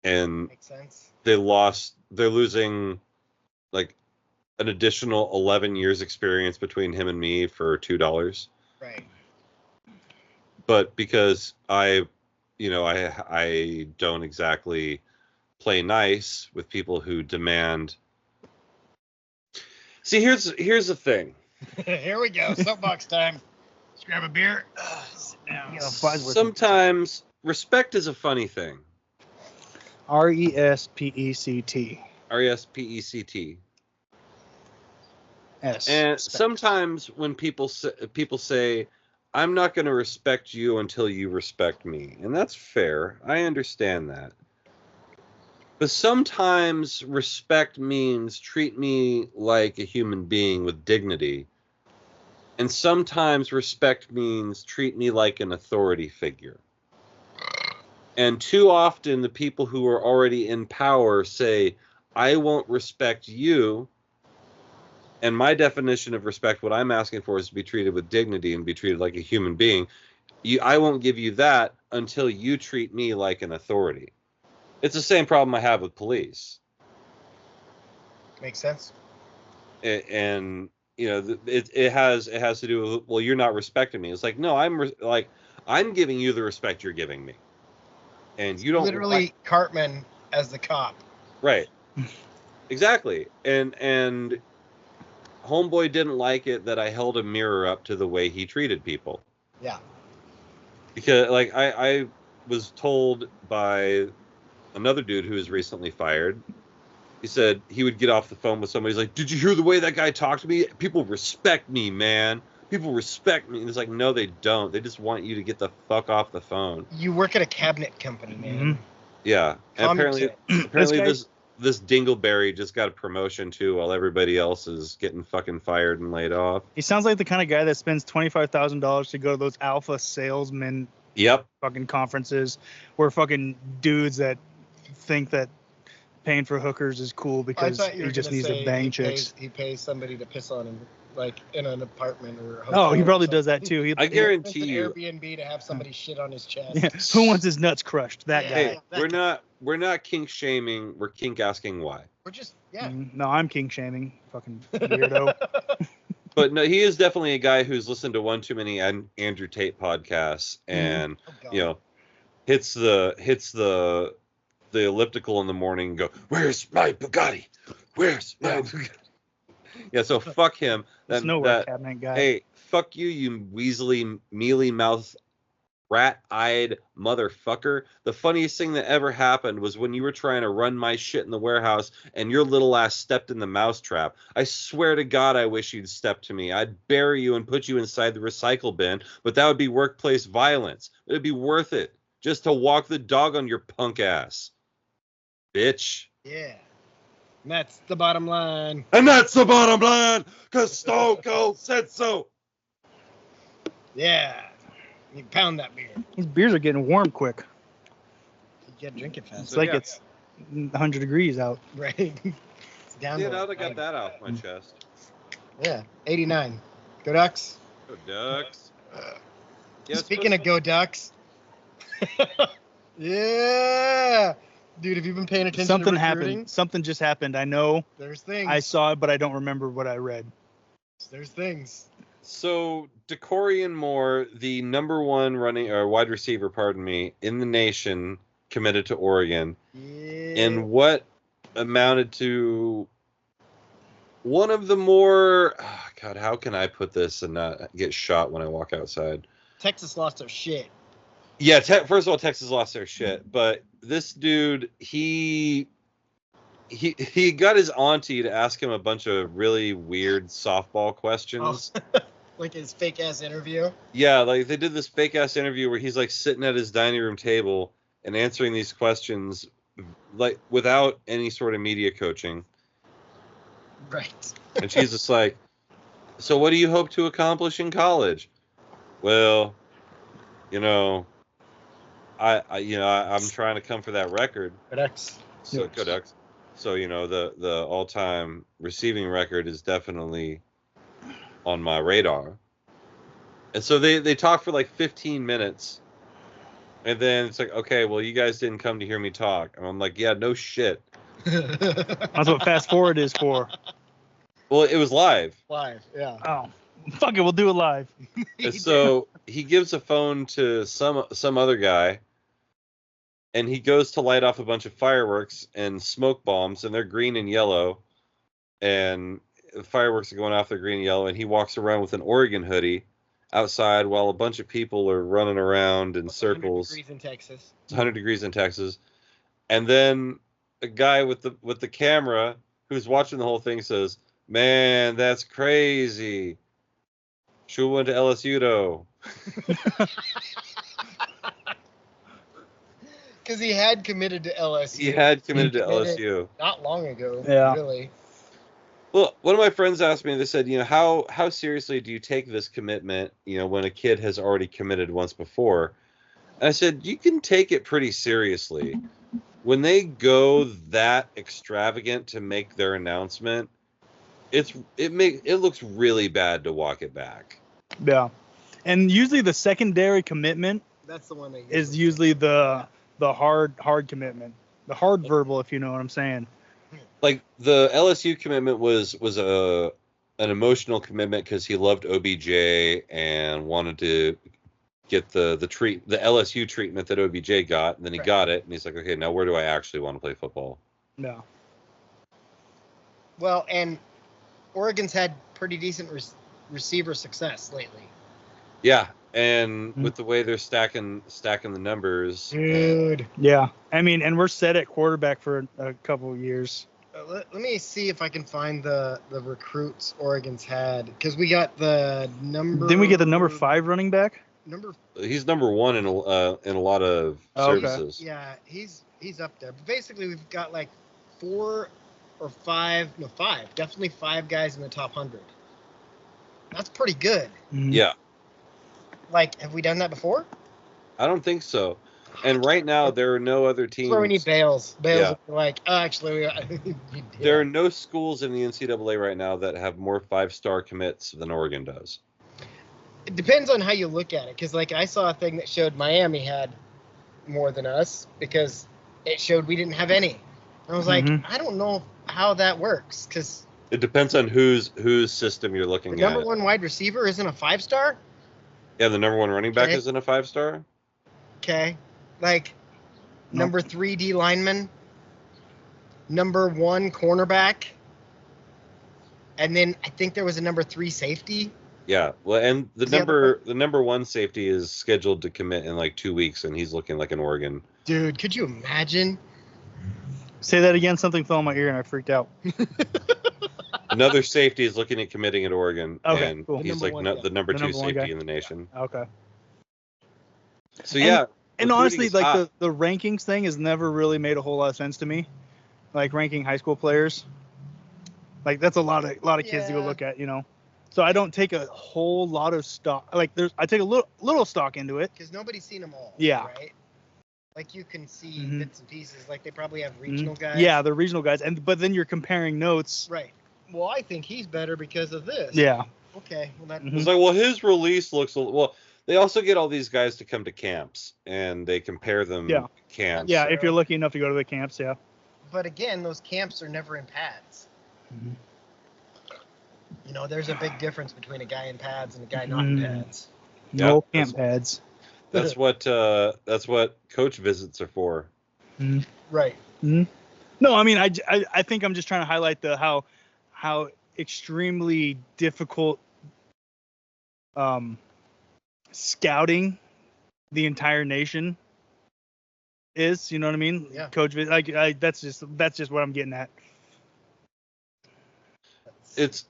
And Makes sense. they're losing like an additional 11 years experience between him and me for $2. Right. But because I don't exactly play nice with people who demand. See, here's the thing. Here we go. Soapbox time. Let's grab a beer. Sit down. Sometimes respect is a funny thing. RESPECT. RESPECT. S. And Spect. sometimes when people say, "I'm not going to respect you until you respect me," and that's fair. I understand that. But sometimes respect means treat me like a human being with dignity. And sometimes respect means treat me like an authority figure. And too often the people who are already in power say, "I won't respect you." And my definition of respect, what I'm asking for, is to be treated with dignity and be treated like a human being. I won't give you that until you treat me like an authority. It's the same problem I have with police. Makes sense. And it has to do with, well, you're not respecting me. It's like, no, I'm giving you the respect you're giving me, and you don't Literally Cartman as the cop. right. Exactly. And homeboy didn't like it that I held a mirror up to the way he treated people. Yeah. Because like I was told by another dude who was recently fired. He said he would get off the phone with somebody. He's like, "Did you hear the way that guy talked to me? People respect me, man. People respect me." And it's like, no, they don't. They just want you to get the fuck off the phone. You work at a cabinet company, man. Mm-hmm. Yeah. And Calm your apparently tits. this dingleberry just got a promotion too, while everybody else is getting fucking fired and laid off. He sounds like the kind of guy that spends $25,000 to go to those alpha salesman Yep. fucking conferences where fucking dudes that think that paying for hookers is cool because he just needs to bang chicks. He pays somebody to piss on him, like in an apartment or a Oh, hotel he or probably something. does that too. I guarantee It's an you. Airbnb to have somebody shit on his chest. Yeah. Who wants his nuts crushed? That guy. Hey, we're not kink shaming. We're kink asking why. We're just yeah. No, I'm king shaming. Fucking weirdo. But no, he is definitely a guy who's listened to one too many Andrew Tate podcasts, and Oh, God. hits the elliptical in the morning and go, "Where's my Bugatti? Where's my Bugatti?" Yeah, so fuck him. That's nowhere cabinet guy. Hey, fuck you, you weaselly, mealy mouth, rat-eyed motherfucker. The funniest thing that ever happened was when you were trying to run my shit in the warehouse and your little ass stepped in the mousetrap. I swear to God, I wish you'd step to me. I'd bury you and put you inside the recycle bin, but that would be workplace violence. It'd be worth it just to walk the dog on your punk ass. Bitch. Yeah. And that's the bottom line. And that's the bottom line, because Stone Cold said so. Yeah. You pound that beer. These beers are getting warm quick. You can't drink it fast. It's like it's 100 degrees out. Right. It's down. Yeah, to now I got that off my chest. Yeah. 89. Go Ducks. Go Ducks. Yeah, Speaking of Go Ducks. Yeah. Dude, have you been paying attention Something to recruiting? happened. Something just happened. I know. There's things. I saw it, but I don't remember what I read. There's things. So Dakorien More, the number one running or wide receiver, pardon me, in the nation, committed to Oregon, in what amounted to one of the more, God, how can I put this and not get shot when I walk outside? Texas lost their shit. Yeah, first of all, Texas lost their shit, but this dude, he got his auntie to ask him a bunch of really weird softball questions. Oh. Like his fake ass interview. Yeah, like they did this fake ass interview where he's like sitting at his dining room table and answering these questions like without any sort of media coaching. Right. And she's just like, "So what do you hope to accomplish in college?" Well, you know, I'm trying to come for that record. Codex. So Codex. So, you know, the all-time receiving record is definitely on my radar. And so they talk for like 15 minutes. And then it's like, okay, well, you guys didn't come to hear me talk. And I'm like, yeah, no shit. That's what fast forward is for. Well, it was live. Live, yeah. Oh, fuck it, we'll do it live. And so he gives a phone to some other guy. And he goes to light off a bunch of fireworks and smoke bombs. And they're green and yellow. And the fireworks are going off, they're green and yellow. And he walks around with an Oregon hoodie outside while a bunch of people are running around in circles. 100 degrees in Texas. It's 100 degrees in Texas. And then a guy with the camera who's watching the whole thing says, "Man, that's crazy. Should went to LSU though." Because he had committed to LSU. He had committed to LSU. Not long ago, Yeah. really. Well, one of my friends asked me, they said, you know, how seriously do you take this commitment, you know, when a kid has already committed once before? And I said, you can take it pretty seriously. When they go that extravagant to make their announcement, it looks really bad to walk it back. Yeah. And usually the secondary commitment That's the one that is usually the hard commitment. The hard verbal, if you know what I'm saying. Like the LSU commitment was an emotional commitment because he loved OBJ and wanted to get the LSU treatment that OBJ got, and then he got it, and he's like, okay, now where do I actually want to play football? No. Well, and Oregon's had pretty decent receiver success lately. Yeah, and with the way they're stacking the numbers, Dude. Yeah. I mean, and we're set at quarterback for a couple of years. Let me see if I can find the recruits Oregon's had, because we got the number. Didn't we get the number 5 running back? He's number 1 in a lot of services. Yeah, he's up there. But basically, we've got like 4 or 5, no 5, definitely 5 guys in the top 100. That's pretty good. Mm-hmm. Yeah. Like, have we done that before? I don't think so. And right now, there are no other teams. That's where we need Bales. Bales, Yeah. like, actually, There are no schools in the NCAA right now that have more 5-star commits than Oregon does. It depends on how you look at it, because like I saw a thing that showed Miami had more than us because it showed we didn't have any. I was like, I don't know how that works, because It depends on whose system you're looking the at. number 1 wide receiver isn't a 5-star. Yeah, the number 1 running back Okay. isn't a 5-star. Okay, like number 3 D lineman, number 1 cornerback, and then I think there was a number 3 safety. Yeah, well, and the The number 1 safety is scheduled to commit in like 2 weeks, and he's looking like an Oregon. Dude, could you imagine? Say that again. Something fell in my ear and I freaked out. Another safety is looking at committing at Oregon, Okay, and cool. he's The like number one, the number The 2 number one safety guy. in the nation. Okay. So yeah, And recruiting honestly, is like hot. the rankings thing has never really made a whole lot of sense to me. Like ranking high school players. Like that's a lot of kids to go Yeah. look at, you know. So I don't take a whole lot of stock. Like I take a little stock into it. Because nobody's seen them all. Yeah. Right? Like you can see Mhm. bits and pieces. Like they probably have regional guys. Yeah, the regional guys, but then you're comparing notes. Right. Well, I think he's better because of this. Yeah. Okay. Well, that. Mhm. It's like, well, his release looks well. They also get all these guys to come to camps, and they compare them. Yeah. Camps. Yeah, if you're lucky enough to go to the camps, yeah. But again, those camps are never in pads. You know, there's a big difference between a guy in pads and a guy not in pads. No Yeah, camp pads. That's what coach visits are for. Right. No, I mean, I think I'm just trying to highlight how extremely difficult scouting the entire nation is. You know what I mean? Yeah. Coach, that's just what I'm getting at. It's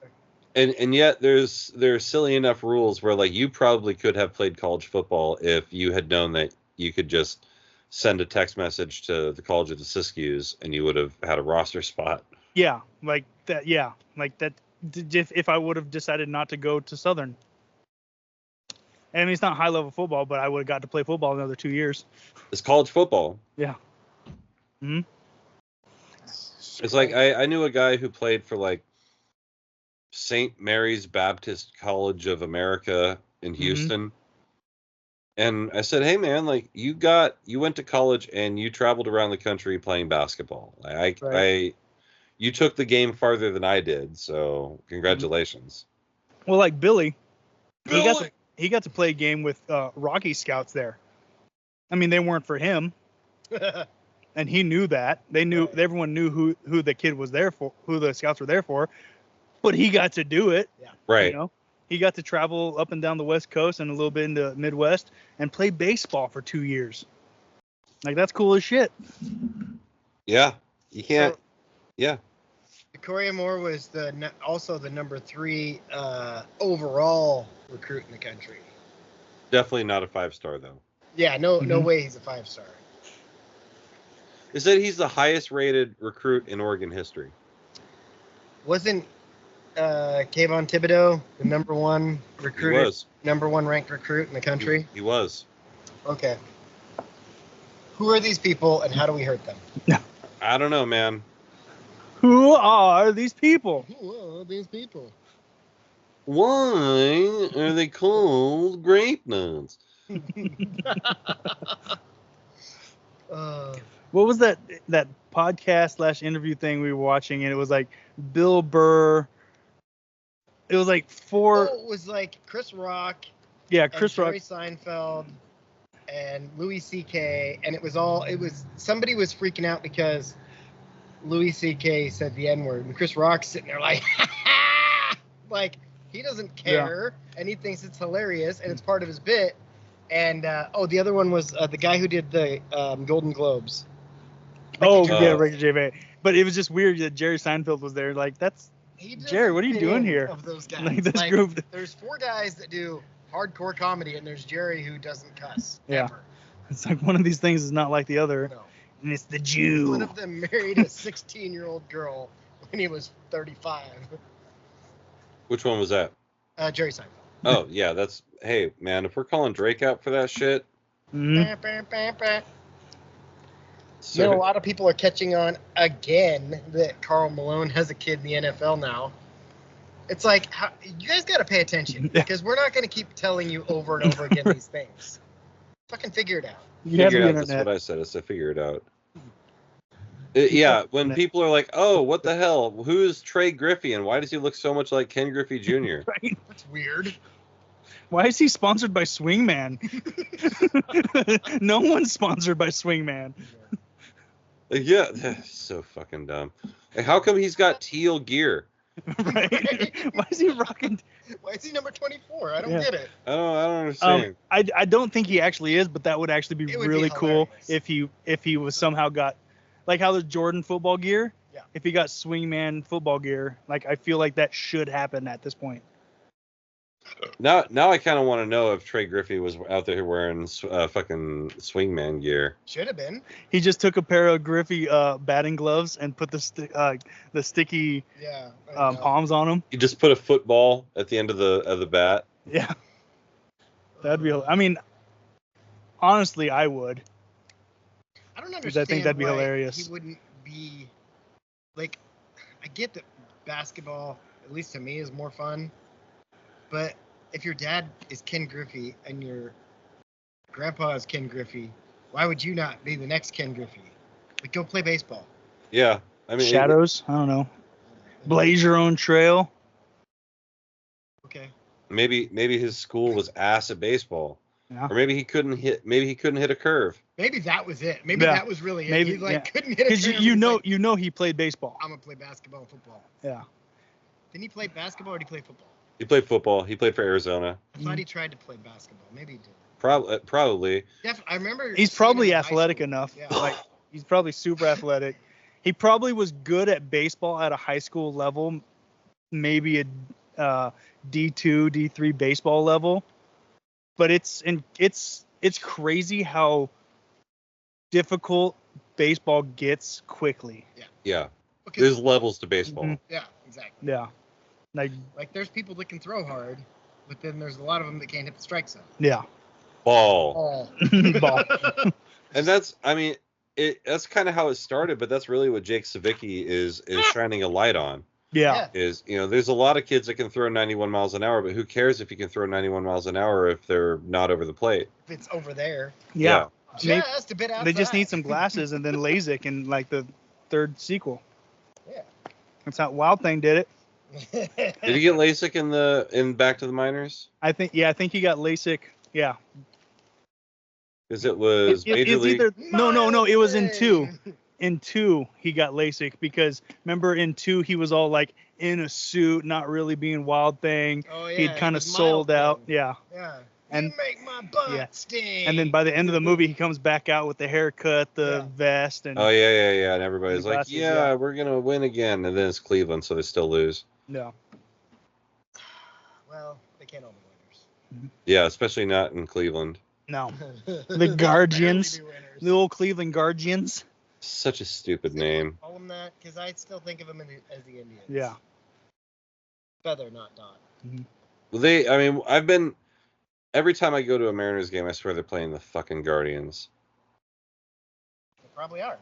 and yet there's silly enough rules where like you probably could have played college football if you had known that you could just send a text message to the College of the Siskiyous and you would have had a roster spot. Yeah, like that. Yeah, like that. If I would have decided not to go to Southern. I mean, it's not high level football, but I would have got to play football another 2 years. It's college football. Yeah. It's like I knew a guy who played for like St. Mary's Baptist College of America in Houston. And I said, hey man, like you went to college and you traveled around the country playing basketball. You took the game farther than I did, so congratulations. Well, like Billy. He got to play a game with Rocky Scouts there. I mean, they weren't for him, and he knew that. Everyone knew who the kid was there for, who the Scouts were there for, but he got to do it. Yeah. Right. You know, he got to travel up and down the West Coast and a little bit into Midwest and play baseball for 2 years. Like that's cool as shit. Yeah, you can't. Yeah. Dakorien More was also the number 3 overall recruit in the country. Definitely not a 5-star though. Yeah, no way he's a 5-star. They said he's the highest rated recruit in Oregon history. Wasn't Kayvon Thibodeau the number 1 recruit? He was. Number 1 ranked recruit in the country? He was. Okay. Who are these people and how do we hurt them? I don't know, man. Who are these people? Who are these people? Why are they called grape nuts? What was that podcast / interview thing we were watching? And it was like Bill Burr. It was like 4. Oh, it was like Chris Rock. Yeah, Chris Rock. Jerry Seinfeld and Louis C.K. And somebody was freaking out because Louis C.K. said the N-word. And Chris Rock's sitting there like, like he doesn't care. Yeah. And he thinks it's hilarious and it's part of his bit. And, the other one was the guy who did the Golden Globes. Ricky Gervais. But it was just weird that Jerry Seinfeld was there. Like, Jerry, what are you doing here? Of those guys. Like, this group. There's 4 guys that do hardcore comedy, and there's Jerry who doesn't cuss. Yeah. Ever. It's like one of these things is not like the other. No. And it's the Jew. One of them married a 16-year-old girl when he was 35. Which one was that? Jerry Seinfeld. Oh, yeah, hey, man, if we're calling Drake out for that shit. So, a lot of people are catching on again that Karl Malone has a kid in the NFL now. It's like, you guys got to pay attention because we're not going to keep telling you over and over again these things. Fucking figure it out. That's what I said. I said figure it out. When people are like, oh, what the hell? Who's Trey Griffey and why does he look so much like Ken Griffey Jr.? Right. That's weird. Why is he sponsored by Swingman? No one's sponsored by Swingman. Yeah, that's so fucking dumb. Like, how come he's got teal gear? Right? Why is he rocking? Why is he number 24? I don't get it. I don't understand. I don't think he actually is, but that would actually be really cool if he was somehow got like how the Jordan football gear. Yeah. If he got Swingman football gear, like I feel like that should happen at this point. Now I kind of want to know if Trey Griffey was out there wearing fucking Swingman gear. Should have been. He just took a pair of Griffey batting gloves and put the sticky palms on them. You just put a football at the end of the bat. Yeah, that'd be. I mean, honestly, I would. I don't understand. I think that'd be hilarious. He wouldn't be like. I get that basketball, at least to me, is more fun. But if your dad is Ken Griffey and your grandpa is Ken Griffey, why would you not be the next Ken Griffey? Like, go play baseball. Yeah, I mean Shadows. I don't know. Blaze your own trail. Maybe his school was ass at baseball, Yeah. or maybe he couldn't hit a curve. Maybe that was it. Maybe Yeah. that was really it. Maybe, He like yeah. couldn't hit a Because curve. you and he's know like, he played baseball. I'm gonna play basketball and football. Yeah. Didn't he play basketball or did he play football? He played football. He played for Arizona. I thought he tried to play basketball. Maybe he did. Probably. I remember. He's seeing probably him in high athletic school. enough. Yeah. Like he's probably super athletic. He probably was good at baseball at a high school level, maybe a D2, D3 baseball level. But it's crazy how difficult baseball gets quickly. Yeah. Because- There's levels to baseball. Mhm. Yeah, exactly. Yeah. Like Like there's people that can throw hard, but then there's a lot of them that can't hit the strike zone. yeah. Ball. Ball. And that's kind of how it started, but that's really what Jake Savicki is shining a light on. Yeah. Is, there's a lot of kids that can throw 91 miles an hour, but who cares if you can throw 91 miles an hour if they're not over the plate? If it's over there, Yeah. just a bit outside. They just need some glasses and then LASIK in like the third sequel. Yeah. That's how Wild Thing did it. Did he get LASIK in Back to the Minors? I think he got LASIK. Yeah. Because it was Major it's League. either no, it was in Mild 2. thing. In 2 he got LASIK because remember in 2 he was all like in a suit, not really being Wild Thing. Oh yeah. He'd it kind of was sold Mild out. Thing. Yeah. Yeah. And- you make my butt yeah. sting. And then by the end of the movie he comes back out with the haircut, the Yeah. vest, and Oh yeah, and everybody's like, glasses, yeah, yeah. we're gonna win again, and then it's Cleveland, so they still lose. no. Well, they can't all be Yeah, especially not in Cleveland. No. winners. The They'll Guardians. barely be winners. The old Cleveland Guardians. Such a stupid name. Call them that because I still think of them as the Indians. Yeah. Feather, not dot. Well, I've been every time I go to a Mariners game, I swear they're playing the fucking Guardians. They probably are.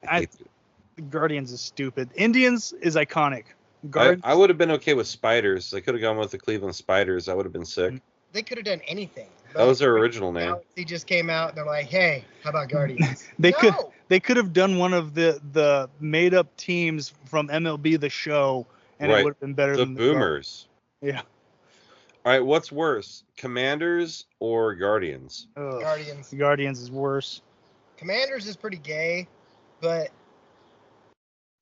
The Guardians is stupid. Indians is iconic. I would have been okay with Spiders. I could have gone with the Cleveland Spiders. I would have been sick. They could have done anything. That was their original name. Galaxy just came out. And they're like, hey, how about Guardians? They could No! they could have done one of the made up teams from MLB The Show, and Right. it would have been better The than Boomers. Yeah. All right, what's worse, Commanders or Guardians? Ugh. Guardians. Guardians is worse. Commanders is pretty gay, but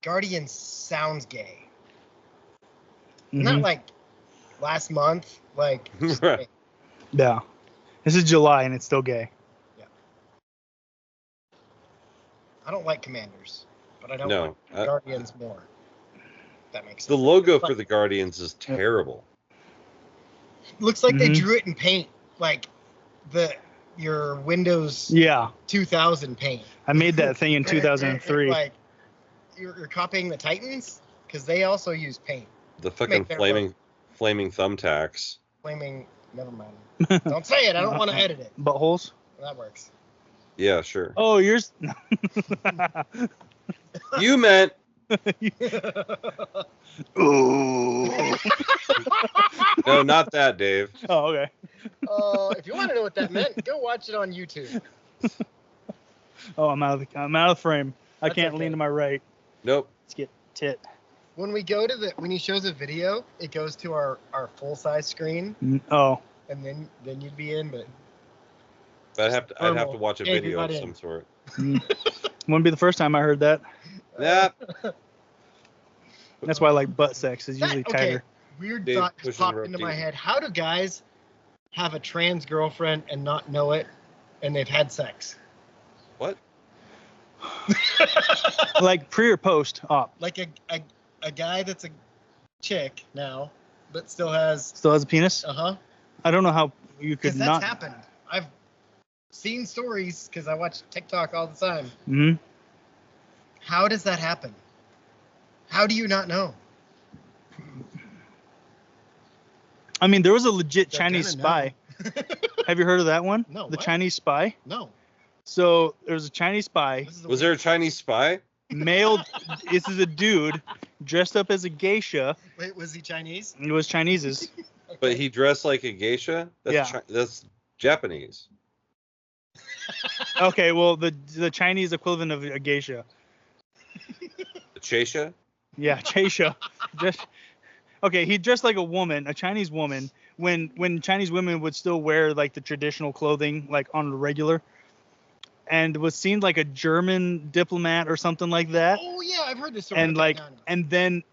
Guardians sounds gay. Not Mhm. like last month, like just Right. gay. Yeah. This is July and it's still gay. I don't like Commanders, but I don't No, like Guardians more. That makes the sense. logo for the Guardians is terrible. Looks like they Mhm. drew it in paint, like your Windows Yeah. 2000 paint. I made that thing in 2003. Like you're copying the Titans because they also use paint. The fucking Make their flaming thumbtacks. Flaming. Never mind. Don't say it. I don't want to edit it. Buttholes. That works. Yeah, sure. Oh, yours. You meant Ooh. no, not that, Dave. Oh, okay. If you want to know what that meant, go watch it on YouTube. Oh, I'm out of frame. I That's can't okay. lean to my right. Nope. Let's get tit. When we go to when he shows a video, it goes to our full size screen, Oh. and then you'd be in. But I'd have to watch a Yeah, video of you're not some sort. Wouldn't be the first time I heard that. Yeah. That's why I like butt sex. It's usually okay. tighter. Weird Dave thought just pushes popped her up into to my you. head. How do guys have a trans girlfriend and not know it, and they've had sex? What? Like pre or post op. Like a guy that's a chick now, but still has Still has a penis? uh-huh. I don't know how you could Because that's not. happened. I've seen stories because I watch TikTok all the time. Hmm. How does that happen? How do you not know? I mean, there was a legit They're Chinese gonna know. spy. Have you heard of that one? No, The what? Chinese spy. No. So there was a Chinese spy. This is Was there a Chinese spy? Male. This is a dude dressed up as a geisha. Wait, was he Chinese? It was Chinese's. But he dressed like a geisha? That's Yeah. that's Japanese. Okay, well the Chinese equivalent of a geisha. The Chaisha? Yeah, geisha. Just okay, he dressed like a woman, a Chinese woman, when Chinese women would still wear like the traditional clothing, like on the regular, and was seen like a German diplomat or something like that, Oh yeah, I've heard this story. and Okay, like, now I know. and then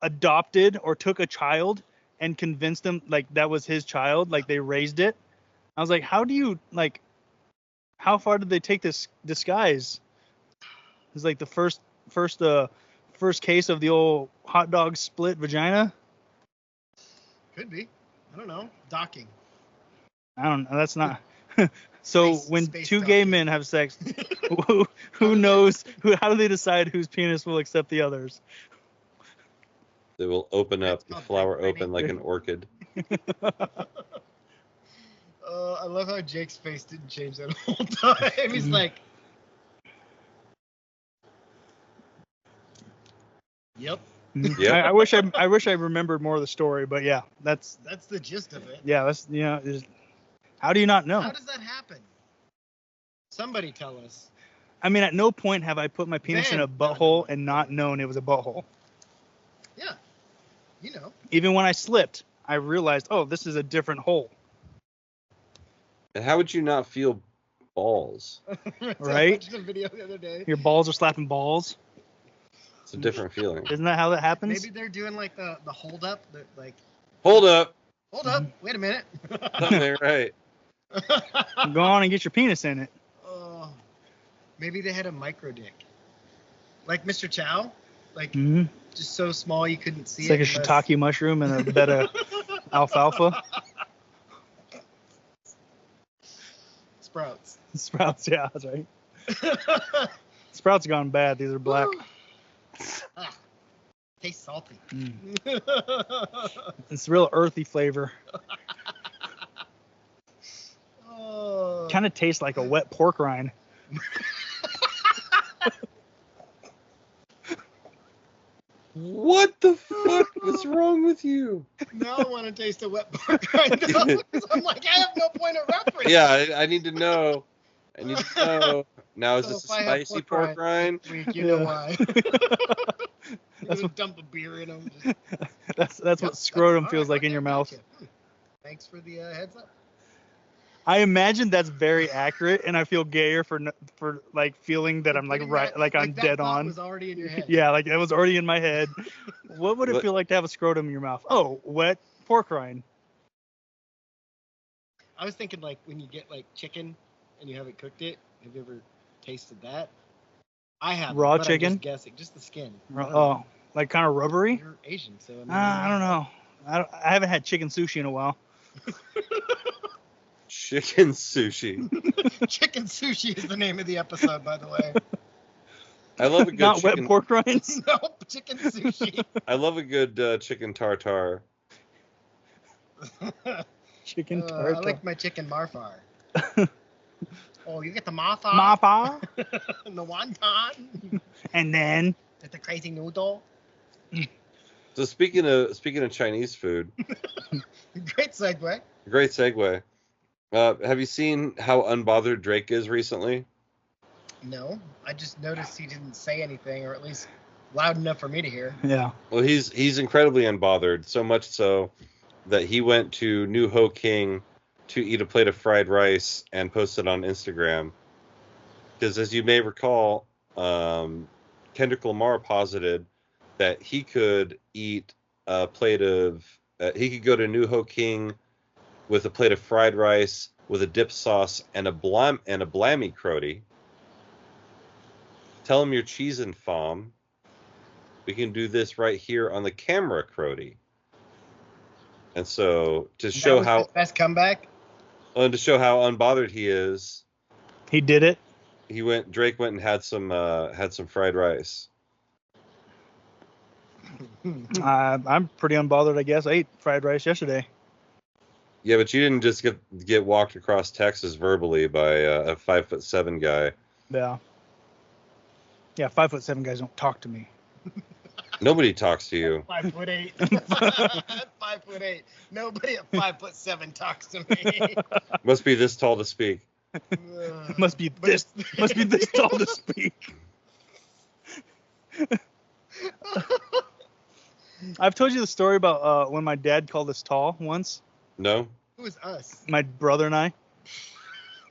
adopted or took a child and convinced him like that was his child, like they raised it. I was like, how do you like? How far did they take this disguise? It's like the first case of the old hot dog split vagina. Could be. I don't know. Docking. I don't know. That's not. So when Space two gay docking. men have sex, who knows? How do they decide whose penis will accept the others? They will open up, That's the called flower backbiting. open like an orchid. I love how Jake's face didn't change that whole time. He's like, "Yep, Yep. I wish I remembered more of the story, but yeah, that's that's the gist of it." how do you not know? How does that happen? Somebody tell us. I mean, at no point have I put my penis in a Ben, butthole no. and not known it was a butthole. Yeah, you know. Even when I slipped, I realized, oh, this is a different hole. And how would you not feel balls? Right? I watched a video the other day. Your balls are slapping balls. It's a different feling. Isn't that how that happens? Maybe they're doing like the hold up. Like, Hold up. hold up, wait a minute. Something right. Go on and get your penis in it. Oh, maybe they had a micro dick, like Mr. Chow, like Mhm. just so small you couldn't see It's it. like a unless- shiitake mushroom and a bed of alfalfa. Sprouts. Sprouts, yeah, that's right. Sprouts gone bad. These are black. Ah, tastes salty. It's real earthy flavor. Oh. Kind of tastes like a wet pork rind. What the fuck is wrong with you? Now I want to taste a wet pork rind though, because I'm like, I have no point of reference. Yeah, I need to know. I need to know. Now, is So this if a I have spicy pork pork rind? Week, you know Yeah. why? That's You're gonna dump a beer in them. That's what scrotum feels like in your mouth. Thanks for the heads up. I imagine that's very accurate, and I feel gayer for like feeling that I'm like Putting right, that- like I'm that dead thought on. Was already in your head. Yeah, like it was already in my head. What would it What- feel like to have a scrotum in your mouth? Oh, wet pork rind. I was thinking like when you get like chicken and you haven't cooked it. Have you ever tasted that? I have. Raw but chicken? I'm just guessing, just the skin. Oh, like kind of rubbery. You're Asian, so I mean, I don't know. I haven't had chicken sushi in a while. Chicken sushi. Chicken sushi is the name of the episode, by the way. I love a good Not chicken. wet pork rinds. Nope, chicken sushi. I love a good chicken tartare. Chicken I tartar. like my chicken marfar. Oh, you get the marfar? Mappa. And the wonton? And then With the crazy noodle? So speaking of Chinese food, Great segue. great segue. Have you seen how unbothered Drake is recently? No, I just noticed he didn't say anything, or at least loud enough for me to hear. yeah. Well, he's incredibly unbothered, so much so that he went to New Ho King to eat a plate of fried rice and posted on Instagram. Because as you may recall, Kendrick Lamar posited that he could eat a plate of he could go to New Ho King with a plate of fried rice with a dip sauce and a blammy crody. Tell him you're cheesing, fam. We can do this right here on the camera, crody. And so to That show was how his best comeback. unbothered he is, He did it. Drake went and had some fried rice. I'm pretty unbothered, I guess. I ate fried rice yesterday. Yeah, but you didn't just get walked across Texas verbally by a 5'7" guy. Yeah. Yeah, 5'7" guys don't talk to me. Nobody talks to you. 5'8". 5'8". Nobody at 5'7" talks to me. Must be this tall to speak. Must be this tall to speak. I've told you the story about when my dad called us tall once. No. Who is us? My brother and I.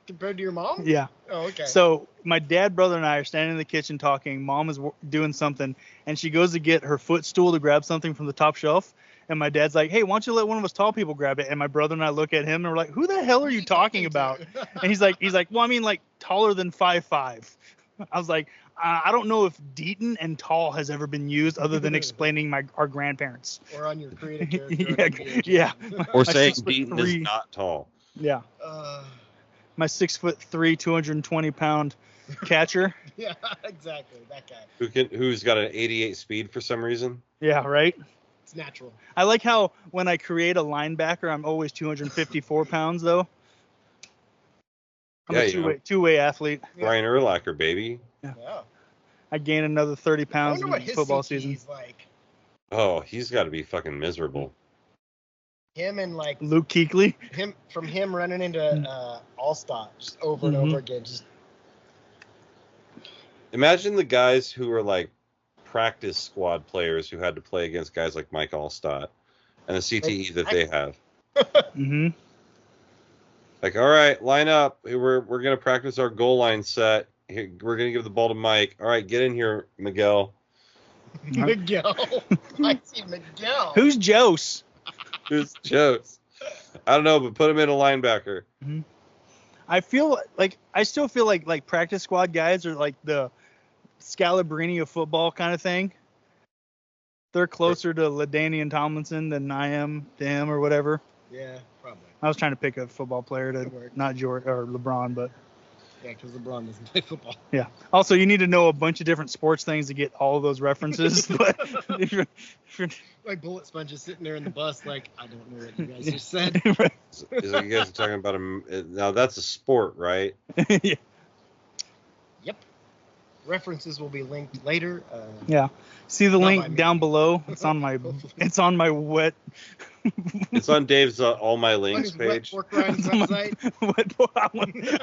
Compared to your mom? Yeah. Oh, okay. So my dad, brother, and I are standing in the kitchen talking. Mom is doing something, and she goes to get her footstool to grab something from the top shelf. And my dad's like, "Hey, why don't you let one of us tall people grab it?" And my brother and I look at him and we're like, "Who the hell are you talking about?" And he's like, "Well, I mean, like taller than 5'5". I was like, I don't know if Deaton and tall has ever been used other than explaining our grandparents. Or on your creative character. Yeah. Or My saying 6'3". Deaton is not tall. Yeah. Uh, My 6'3", 220-pound catcher. yeah, exactly. That guy. Who's got an 88 speed for some reason? Yeah, right. It's natural. I like how when I create a linebacker, I'm always 254 pounds though. I'm a two-way athlete. Brian Urlacher, baby. Yeah. I gain another 30 I pounds wonder in what his football CTE season. is like. Oh, he's got to be fucking miserable. Him and like Luke Kuechly. him running into All-Star just over and over again. Just Imagine the guys who are like practice squad players who had to play against guys like Mike Allstott and the CTE that they have. Mm-hmm. Like, all right, line up. We're gonna practice our goal line set. Here, we're gonna give the ball to Mike. All right, get in here, Miguel. Miguel. I see Miguel. Who's Jose? Who's Joe's? I don't know, but put him in a linebacker. Mm-hmm. I still feel like practice squad guys are like the Scalabrini of football kind of thing. They're closer to LaDainian Tomlinson than I am to him or whatever. Yeah, probably. I was trying to pick a football player to not Jordan or LeBron, but yeah, because LeBron doesn't play football. Yeah. Also, you need to know a bunch of different sports things to get all of those references. But if you're like Bullet Sponge is sitting there in the bus, like I don't know what you guys just said. Is like you guys are talking about him now? That's a sport, right? Yeah. Yep. References will be linked later. Yeah. See the Not by link me. down below. It's on my. It's on my wet. It's on Dave's all my On links his Wet page. Pork Rinds website.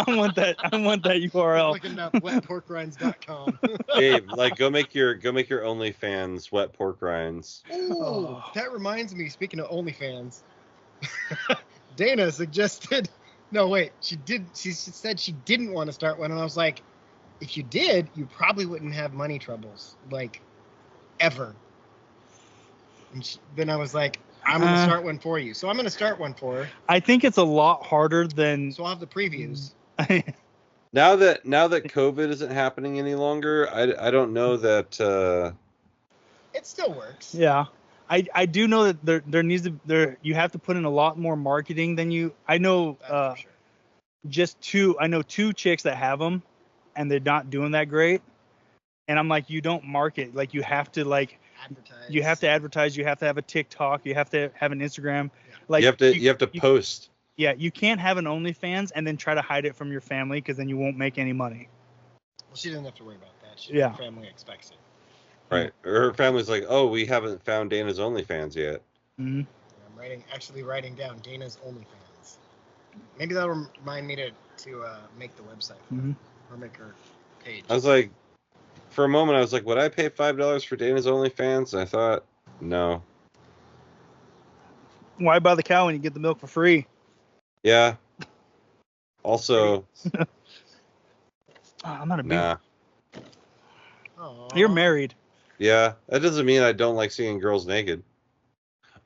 I want that. I want that URL. Looking up wetporkrinds.com. Dave, like go make your OnlyFans wet pork rinds. Ooh, Oh. that reminds me. Speaking of OnlyFans, Dana suggested. No, wait. She did. She said she didn't want to start one, and I was like, if you did, you probably wouldn't have money troubles, like ever. And then I was like, I'm gonna start one for you. So I'm gonna start one for her. I think it's a lot harder than. So I'll have the previews. Now that COVID isn't happening any longer, I don't know that. It still works. Yeah. I do know that there needs to you have to put in a lot more marketing than you. I know That's for sure. I know two chicks that have them, and they're not doing that great. And I'm like, you don't market. Like you have to Advertise. you have to advertise. You have to have a TikTok. You have to have an Instagram. Yeah. Like you have to post. Yeah, you can't have an OnlyFans and then try to hide it from your family because then you won't make any money. Well, she doesn't have to worry about that. Yeah. Her family expects it. Right. Her family's like, oh, we haven't found Dana's OnlyFans yet. Mm-hmm. I'm actually writing down Dana's OnlyFans. Maybe that'll remind me to make the website for her, or make her page. I was like, for a moment, I was like, would I pay $5 for Dana's OnlyFans? And I thought, no. Why buy the cow when you get the milk for free? Yeah. Also, I'm not a big. nah. Aw. You're married. Yeah, that doesn't mean I don't like seeing girls naked.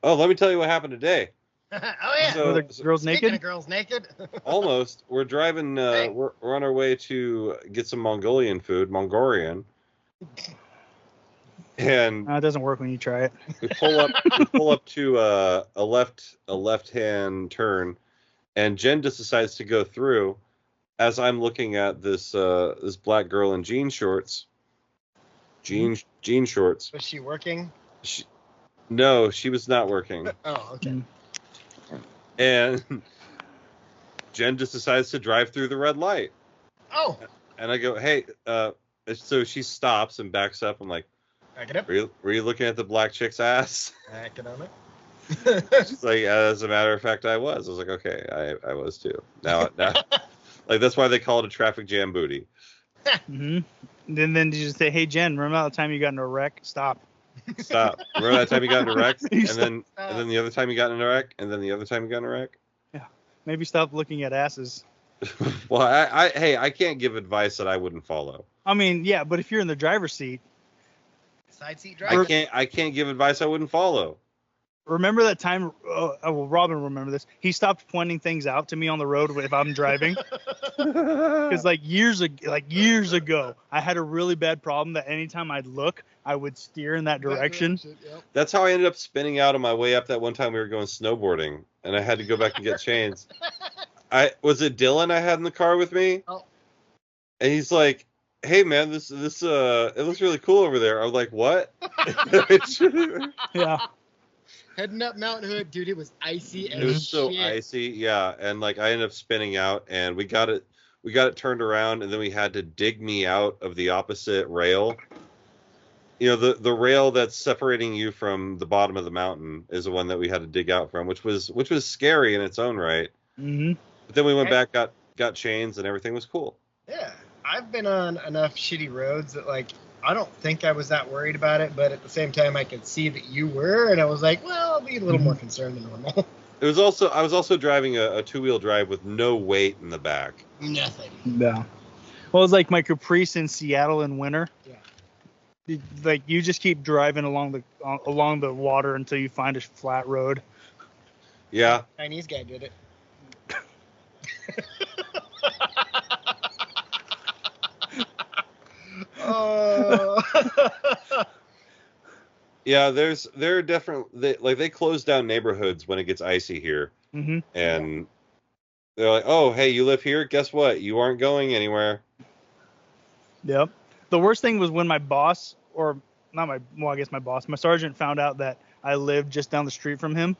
Oh, let me tell you what happened today. Oh yeah. So- Were the girls Speaking naked? of girls naked. Almost. We're driving. Hey. We're on our way to get some Mongolian food, Mongolian. And It doesn't work when you try it. we pull up. We pull up to a left-hand turn, and Jen just decides to go through. As I'm looking at this black girl in jean shorts. Jean shorts. Was she working? No, she was not working. Oh, okay. Mm. And Jen just decides to drive through the red light. Oh, And I go, hey, so she stops and backs up. I'm like, back it up. were you looking at the black chick's ass? Back it on it. She's like, as a matter of fact, I was. I was like, okay, I was too. Now, like, that's why they call it a traffic jam booty. Mm-hmm. Then did you say, hey Jen, remember the time you got in a wreck? Stop. Stop. Remember that time you got in a wreck, You and stop. then the other time you got in a wreck, and then the other time you got in a wreck. Maybe stop looking at asses. Well, I can't give advice that I wouldn't follow. I mean, yeah, but if you're in the driver's seat, Side seat driver. I can't give advice I wouldn't follow. remember that time? Well, Robin will remember this. He stopped pointing things out to me on the road if I'm driving. Because like years ago, I had a really bad problem that anytime I'd look, I would steer in that direction. Yep. That's how I ended up spinning out on my way up that one time we were going snowboarding, and I had to go back and get chains. Was it Dylan I had in the car with me? Oh. And he's like, "Hey man, this it looks really cool over there." I was like, "What?" Yeah. Heading up Mount Hood, dude, it was icy as It was so shit. icy, yeah, and like I ended up spinning out, and we got it turned around, and then we had to dig me out of the opposite rail. You know, the rail that's separating you from the bottom of the mountain is the one that we had to dig out from, which was scary in its own right. Mm-hmm. But then we went back, got chains, and everything was cool. Yeah, I've been on enough shitty roads that like I don't think I was that worried about it, but at the same time I could see that you were, and I was like, well, I'll be a little more concerned than normal. I was also driving a two-wheel drive with no weight in the back. Nothing. Yeah. Well, it's like my Caprice in Seattle in winter. Yeah. Like you just keep driving along the water until you find a flat road. Yeah. Chinese guy did it. Oh. Yeah, there are they close down neighborhoods when it gets icy here. Mm-hmm. And they're like, "Oh, hey, you live here? Guess what? You aren't going anywhere." Yep. The worst thing was when my boss, or not I guess my boss, my sergeant found out that I lived just down the street from him.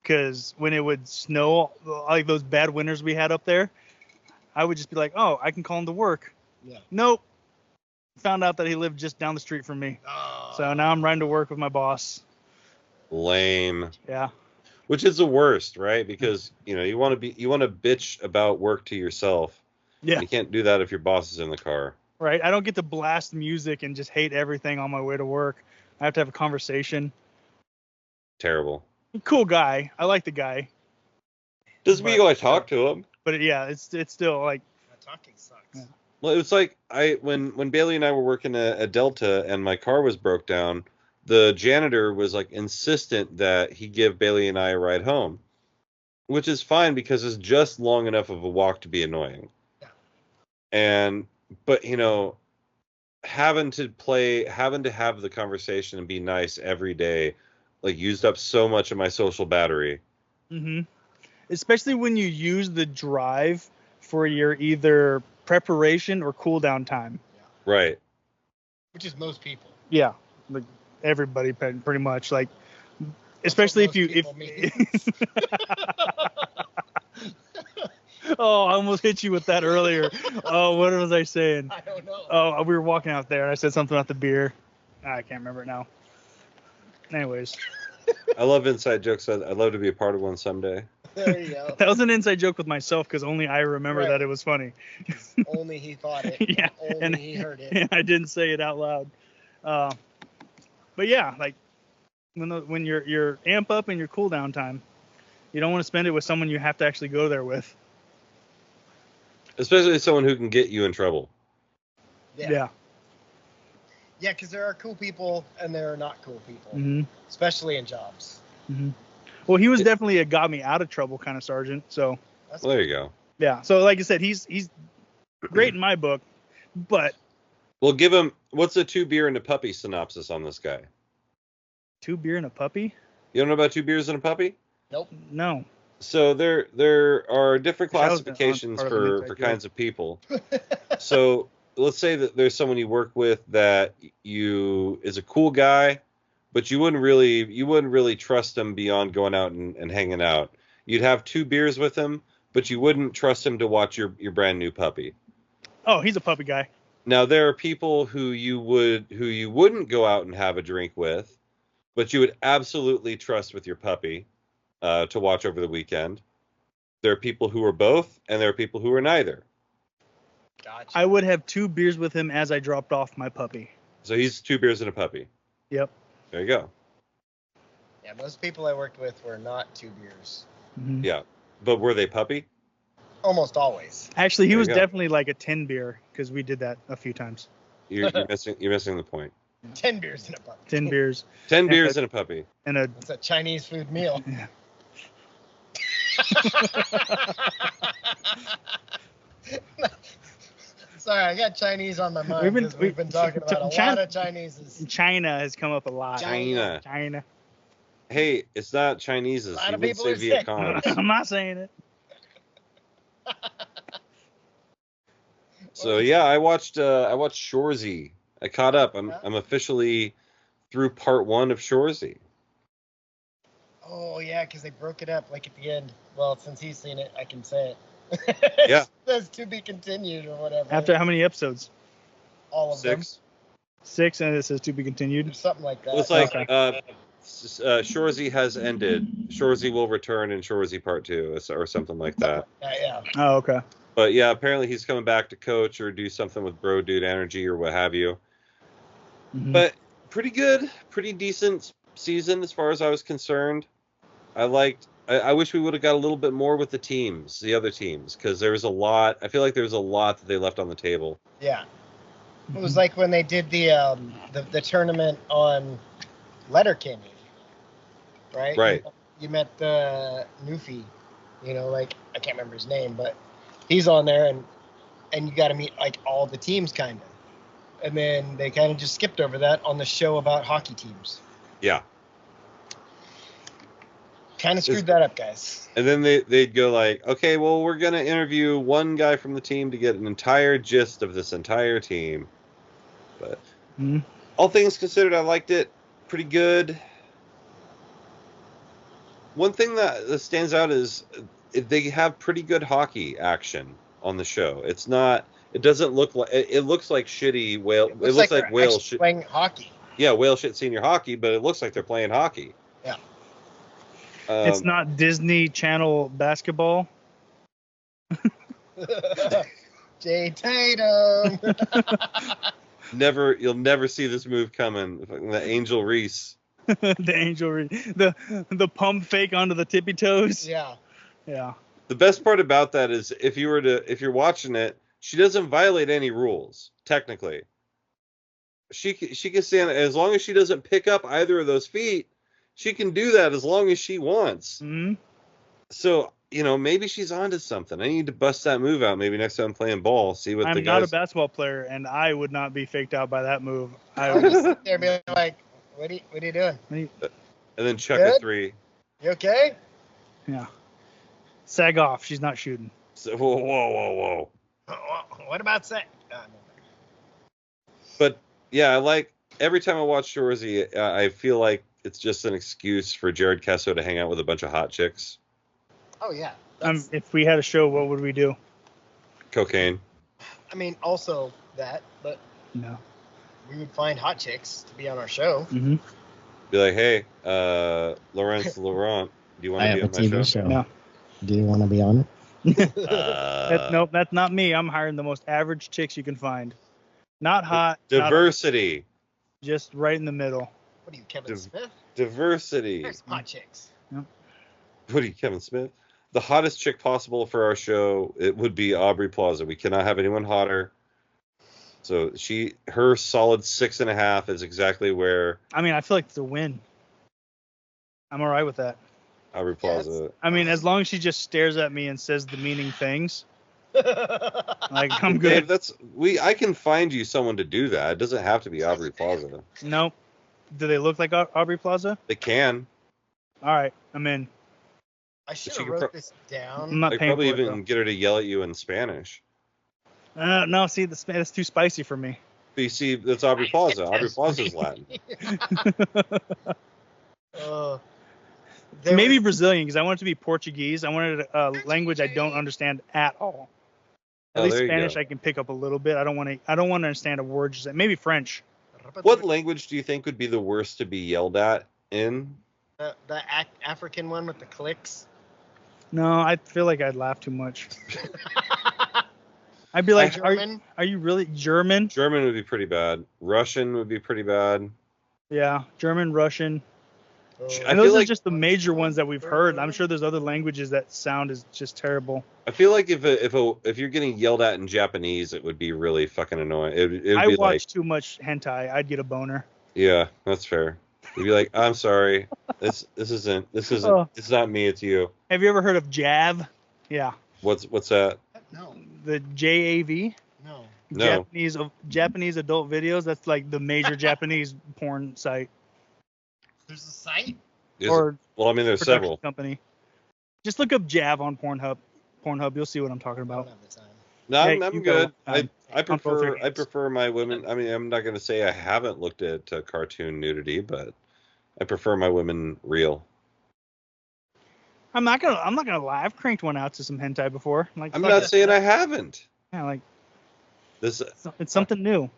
Because when it would snow, like those bad winters we had up there, I would just be like, "Oh, I can call him to work." Yeah. Nope. Found out that he lived just down the street from me. Oh. So now I'm riding to work with my boss. Lame. Yeah. Which is the worst, right? Because you want to bitch about work to yourself. Yeah. You can't do that if your boss is in the car. Right. I don't get to blast music and just hate everything on my way to work. I have to have a conversation. Terrible. Cool guy. I like the guy. Doesn't mean I talk to him. But yeah, it's still like. Talking sucks. Yeah. Well, it was like when Bailey and I were working at Delta and my car was broke down, the janitor was like insistent that he give Bailey and I a ride home, which is fine because it's just long enough of a walk to be annoying. Yeah. But having to have the conversation and be nice every day, like used up so much of my social battery. Mm-hmm. Especially when you use the drive for your either preparation or cool down time. Right. Which is most people. Yeah, like everybody pretty much. Like, especially if Oh, I almost hit you with that earlier. Oh, what was I saying? I don't know. Oh, we were walking out there and I said something about the beer. I can't remember it now. Anyways. I love inside jokes. I'd love to be a part of one someday. There you go. That was an inside joke with myself because only I remember that it was funny. Only he thought it. Yeah, Only he heard it. And I didn't say it out loud. But yeah, like when you're amp up and your cool down time, you don't want to spend it with someone you have to actually go there with. Especially someone who can get you in trouble. Yeah. Yeah, because there are cool people and there are not cool people, Mm-hmm. especially in jobs. Mm-hmm. Well, he was definitely a got me out of trouble kind of sergeant. So. That's Well, there you go. Yeah. So like I said, he's great in my book, but. Well, give him, what's a 2 beer and a puppy synopsis on this guy? 2 beer and a puppy? You don't know about 2 beers and a puppy? Nope. No. So there are different That was classifications part of the for inside kinds of people. So let's say that there's someone you work with that is a cool guy, but you wouldn't really trust him beyond going out and hanging out. You'd have 2 beers with him, but you wouldn't trust him to watch your brand new puppy. Oh, he's a puppy guy. Now there are people who you wouldn't go out and have a drink with, but you would absolutely trust with your puppy to watch over the weekend. There are people who are both, and there are people who are neither. Gotcha. I would have 2 beers with him as I dropped off my puppy. So he's 2 beers and a puppy. Yep. There you go. Yeah, most people I worked with were not 2 beers. Mhm. Yeah. But were they puppy? Almost always. Actually, he There you was go. definitely like a 10 beer because we did that a few times. You're missing the point. 10 beers in a puppy. 10 beers 10 And beers a- and a puppy. and a It's a Chinese food meal. Yeah. Sorry, I got Chinese on my mind We've been- because we've been talking about a China- lot of Chineses. China has come up a lot. China. China. Hey, it's not Chinese. A lot You of would people say are Viet sick. Cong. I'm not saying it. So yeah, I watched Shoresy. I caught up. I'm officially through part 1 of Shoresy. Oh yeah, because they broke it up like at the end. Well, since he's seen it, I can say it. Yeah. It says to be continued or whatever. After how many episodes? all of 6. 6, and it says to be continued. them, something like that. Well, it's like Okay. Shoresy has ended. Shoresy will return in Shoresy part 2 or something like that. Yeah. Oh, okay. But yeah, apparently he's coming back to coach or do something with Bro Dude Energy or what have you. Mhm. But pretty good, pretty decent season as far as I was concerned. I wish we would have got a little bit more with the other teams, because there was a lot. I feel like there was a lot that they left on the table. Yeah. It was like when they did the tournament on Letterkenny, right? Right. You met the Newfie, like I can't remember his name, but he's on there, and you got to meet like all the teams kind of, and then they kind of just skipped over that on the show about hockey teams. Yeah. Kind of screwed that up, guys. And then they'd go like, okay, well, we're going to interview one guy from the team to get an entire gist of this entire team. But Mhm. all things considered, I liked it pretty good. One thing that stands out is they have pretty good hockey action on the show. It doesn't look like, it looks like shitty whale. It looks like they're whale actually shit. playing hockey. Yeah, whale shit senior hockey, but it looks like they're playing hockey. Yeah. It's not Disney Channel basketball. Jay Tatum. You'll never see this move coming. The Angel Reese. The angel, the pump fake onto the tippy toes. Yeah. Yeah. The best part about that is if you're watching it, she doesn't violate any rules technically. She can stand as long as she doesn't pick up either of those feet. She can do that as long as she wants. Hmm. So maybe she's onto something. I need to bust that move out. Maybe next time I'm playing ball, see what the I'm not guys. a basketball player, and I would not be faked out by that move. I would just sit there and be like, what are you doing? And then chuck Good? a 3. You okay? Yeah. Sag off. She's not shooting. So whoa. What about that? But yeah, every time I watch Shoresy, I feel like it's just an excuse for Jared Kesso to hang out with a bunch of hot chicks. Oh, yeah. If we had a show, what would we do? Cocaine. I mean, also that, but No. we would find hot chicks to be on our show. Mm-hmm. Be like, hey, Laurent, do you want I to be have a on my TV show? show. No. Do you want to be on it? Nope, that's not me. I'm hiring the most average chicks you can find. Not hot. not- Diversity. just right in the middle. What are you, Kevin Smith? Diversity. There's hot chicks. What are you, Kevin Smith? The hottest chick possible for our show, it would be Aubrey Plaza. We cannot have anyone hotter. So her solid 6.5 is exactly where I mean, I feel like it's a win. I'm all right with that. Aubrey Plaza. I mean, as long as she just stares at me and says the meaning things, like I'm Dave, good. I can find you someone to do that. It doesn't have to be Aubrey Plaza. Nope. Do they look like Aubrey Plaza? They can. All right, I'm in. I should She have could wrote this down. I'm not They paying for probably it, even get her to yell at you in Spanish. though. No, see, that's too spicy for me. But you see, that's Aubrey Plaza. Aubrey Plaza's Latin. Maybe Brazilian, because I want it to be Portuguese. I wanted a language I don't understand at all. At Oh, least there you Spanish go. I can pick up a little bit. I don't want to understand a word. Maybe French. What language do you think would be the worst to be yelled at in? The African one with the clicks. No, I feel like I'd laugh too much. I'd be like, German. are you really German? German would be pretty bad. Russian would be pretty bad. Yeah, German, Russian. Oh. I And feel those are like just the major ones that we've heard. I'm sure there's other languages that sound is just terrible. I feel like if you're getting yelled at in Japanese, it would be really fucking annoying. It would I be watch like, too much hentai. I'd get a boner. yeah, that's fair. You'd be like, I'm sorry, this isn't Oh. it's not me, it's you. Have you ever heard of JAV? Yeah, What's that? No, the JAV. no. No. Japanese adult videos. That's like the major Japanese porn site There's a site. or Well, I mean, there's production several. company. Just look up JAV on Pornhub. You'll see what I'm talking I don't about. have the time. No, Yeah, I'm you've got a good. long time. I On both your prefer hands. my women. I mean, I'm not gonna say I haven't looked at cartoon nudity, but I prefer my women real. I'm not gonna lie. I've cranked one out to some hentai before. Like, I'm fuck not it. saying I haven't. Yeah, like This it's something new.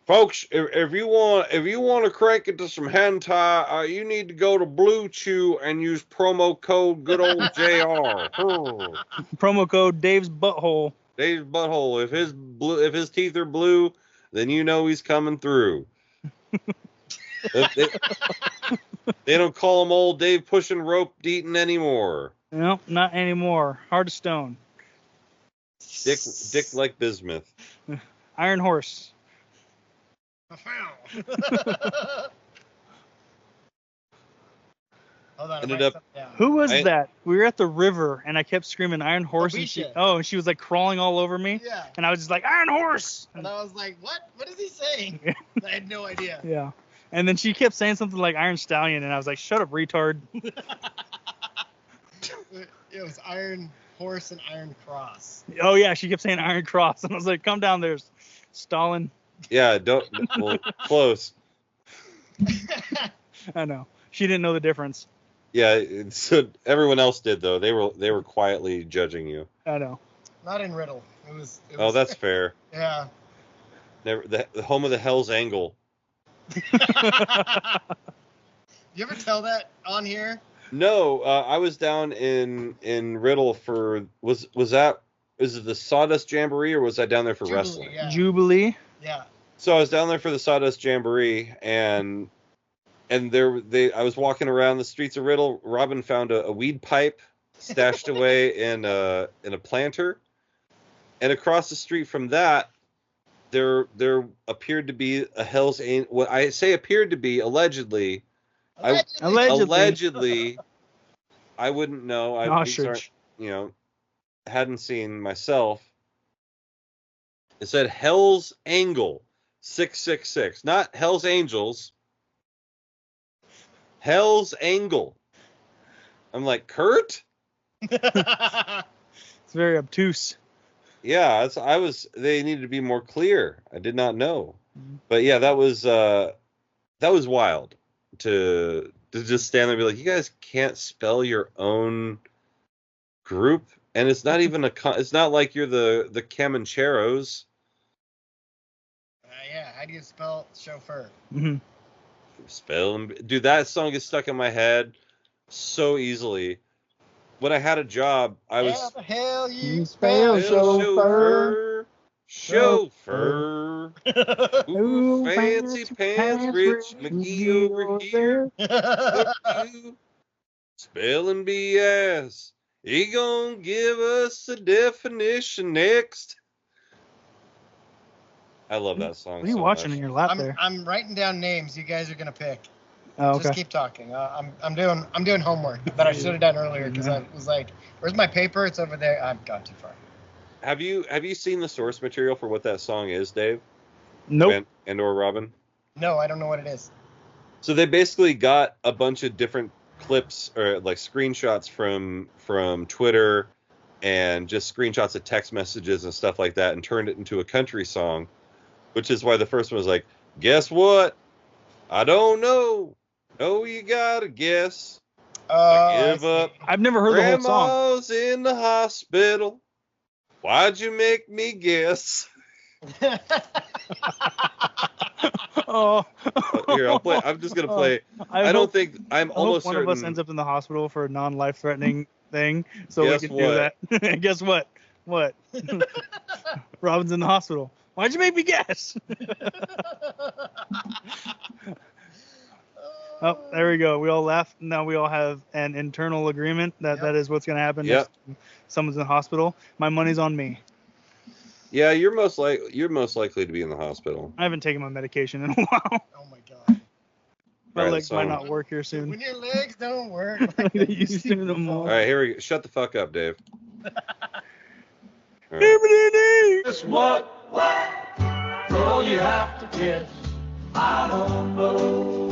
folks, if you want to crank it to some hentai, you need to go to Blue Chew and use promo code good old JR. Promo code Dave's Butthole. Dave's butthole. If his teeth are blue, then you know he's coming through. They don't call him old Dave pushing rope Deaton anymore. No, not anymore. Heart of Stone. Dick like bismuth. Iron Horse. Hold on. Ended I'm up- writing something down. Who was I- that? We were at the river and I kept screaming Iron Horse and she Alicia. was like crawling all over me Yeah. and I was just like Iron Horse. And I was like, what? What is he saying? I had no idea. Yeah. And then she kept saying something like Iron Stallion and I was like, shut up, retard. It was Iron Horse and Iron Cross. Oh yeah, she kept saying Iron Cross and I was like, come down there, Stalin. Yeah, well, close. I know. She didn't know the difference. Yeah, so everyone else did though. They were quietly judging you. I know. Not in Riddle. It was. Oh, that's fair. Yeah. Never the home of the Hell's Angle. You ever tell that on here? No, I was down in Riddle for is it the Sawdust Jamboree or was I down there for Jubilee, wrestling? Yeah. Jubilee. Yeah. So I was down there for the Sawdust Jamboree and I was walking around the streets of Riddle. Robin found a weed pipe stashed away in a planter, and across the street from that, there appeared to be a Hell's Angel. What I say appeared to be allegedly. Allegedly, I wouldn't know. Ostrich. Hadn't seen myself. It said Hell's Angle 666, not Hell's Angels. Hell's Angle. I'm like, Kurt? It's very obtuse. Yeah, they needed to be more clear. I did not know. But yeah, that was wild to just stand there and be like, you guys can't spell your own group, and it's not even it's not like you're the Camancheros. Yeah. How do you spell chauffeur? Mm-hmm. Dude, that song gets stuck in my head so easily. When I had a job, I was How the hell you spell spell chauffeur? Chauffeur. Ooh, fancy pants, Rich McGee over here. Fuck you. Spelling BS. He gonna give us a definition next. I love that song. What are you so watching much. in your lap there? I'm writing down names you guys are gonna pick. Oh, okay. Just keep talking. I'm doing homework that I should have done earlier because I was like, "Where's my paper? It's over there." I've gone too far. Have you seen the source material for what that song is, Dave? Nope. And/or Robin? No, I don't know what it is. So they basically got a bunch of different clips or like screenshots from Twitter and just screenshots of text messages and stuff like that and turned it into a country song, which is why the first one was like, guess what? I don't know. No, you gotta guess. I give up. I've never heard the whole song. Grandma's in the hospital. Why'd you make me guess? Oh. Here, I'll play. I'm just gonna play. I don't think I'm I almost hope one certain. of us ends up in the hospital for a non-life-threatening thing, so Guess we can what? do that. Guess what? What? Robin's in the hospital. Why'd you make me guess? Oh, there we go. We all laugh. Now we all have an internal agreement that that is what's going to happen Yep. if someone's in the hospital. My money's on me. Yeah, you're most likely to be in the hospital. I haven't taken my medication in a while. Oh my god. My Alright, legs so- might not work here soon. When your legs don't work Like they used to no more. All right, here we go. Shut the fuck up, Dave. All right. Guess what? All you have to guess. I don't know.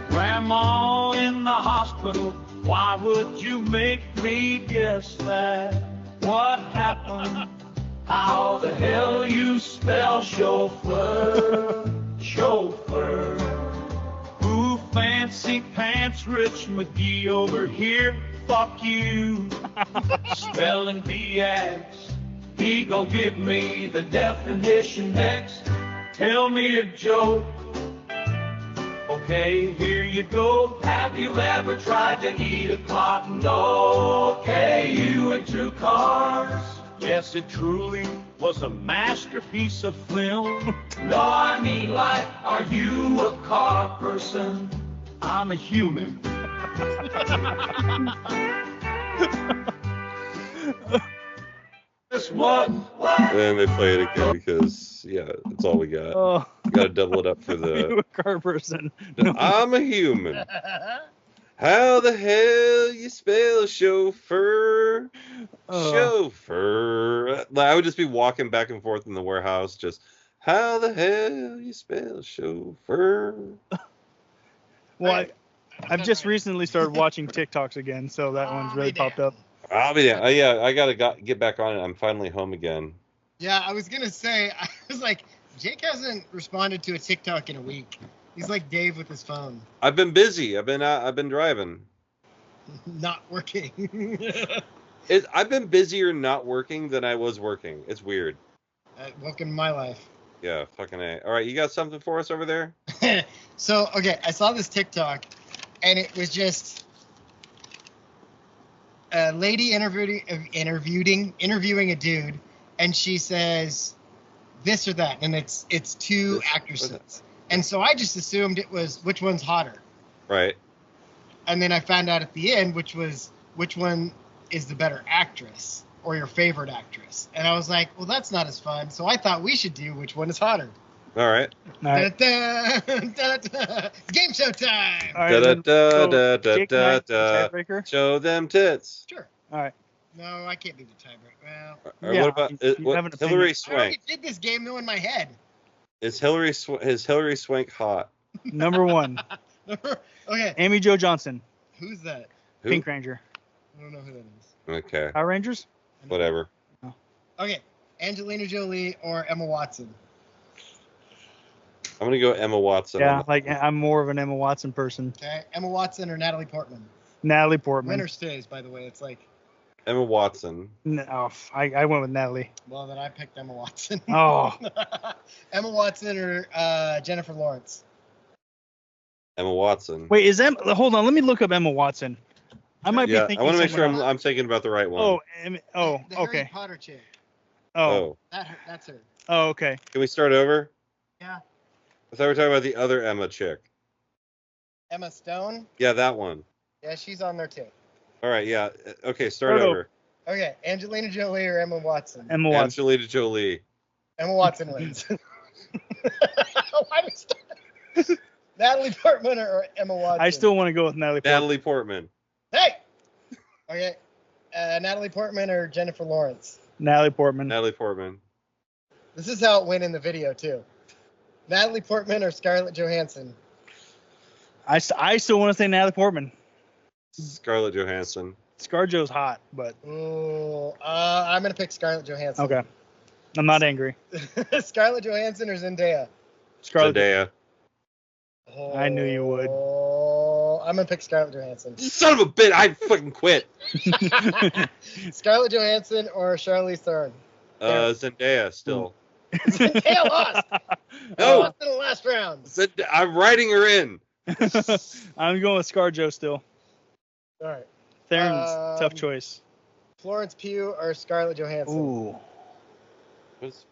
Grandma in the hospital. Why would you make me guess that? What happened? How the hell you spell chauffeur? Chauffeur. Ooh, fancy pants, Rich McGee over here. Fuck you. Spelling bee ads. He gon' give me the definition next. Tell me a joke. Okay, here you go. Have you ever tried to eat a cotton dog? Okay, you and two cars. Yes, it truly was a masterpiece of film. No, I mean, like, are you a car person? I'm a human. Guess what? And they play it again because that's all we got. Oh, Got to double it up for you the. a car person. No. I'm a human. How the hell you spell chauffeur? Chauffeur. I would just be walking back and forth in the warehouse, just how the hell you spell chauffeur? Well, I've just recently started watching TikToks again, so that one's really popped up. I'll be there. Yeah, I gotta get back on it. I'm finally home again. Yeah, I was gonna say, I was like, Jake hasn't responded to a TikTok in a week. He's like Dave with his phone. I've been busy. I've been driving. Not working. I've been busier not working than I was working. It's weird. Welcome to my life. Yeah, fucking A. All right, you got something for us over there? So, okay, I saw this TikTok, and it was just a lady interviewing a dude, and she says this or that, and it's two actresses. And so I just assumed it was which one's hotter. Right. And then I found out at the end which one is the better actress or your favorite actress. And I was like, well, that's not as fun. So I thought we should do which one is hotter. All right. All right. Da-da-da. Game show time. All right, Da-da-da-da-da-da-da. Jake and I, tiebreaker? Show them tits. Sure. All right. No, I can't be the tiebreaker. Well, Or Yeah, what about you have an opinion. Hillary I Swank? already did this game though in my head. Is Hillary Swank hot? Number one, Okay, Amy Jo Johnson, who's that? Who? Pink Ranger. I don't know who that is. Okay, Power Rangers? whatever. Okay, Angelina Jolie or Emma Watson? I'm gonna go Emma Watson. Yeah, like I'm more of an Emma Watson person. Okay, Emma Watson or Natalie Portman? Natalie Portman. Winner stays, by the way. It's like, Emma Watson. No, I went with Natalie. well, then I picked Emma Watson. Oh, Emma Watson or Jennifer Lawrence? Emma Watson. wait, is Emma? Hold on, let me look up Emma Watson. I might be Yeah, thinking. I want to make sure someone else. I'm thinking about the right one. Oh, The Harry okay. Potter chick. Oh, That's her. oh, okay. Can we start over? Yeah. I thought we were talking about the other Emma chick. Emma Stone? Yeah, that one. Yeah, she's on there too. All right, yeah. Okay, start Start over. Okay, Angelina Jolie or Emma Watson? Emma Watson. Angelina Jolie. Emma Watson wins. Why do we start? Natalie Portman or Emma Watson? I still want to go with Natalie Portman. Natalie Portman. Hey! Okay, Natalie Portman or Jennifer Lawrence? Natalie Portman. Natalie Portman. This is how it went in the video too. Natalie Portman or Scarlett Johansson? I still want to say Natalie Portman. Scarlett Johansson. ScarJo's hot, but Ooh, I'm gonna pick Scarlett Johansson. okay. I'm not angry. Scarlett Johansson or Zendaya? Scarlett. Zendaya. I knew you would. Oh, I'm gonna pick Scarlett Johansson. Son of a bitch! I fucking quit. Scarlett Johansson or Charlize Theron? Zendaya still. Zendaya lost. No. Lost in the last round. I'm writing her in. I'm going with ScarJo still. All right. Theron's tough choice. Florence Pugh or Scarlett Johansson? Ooh. What's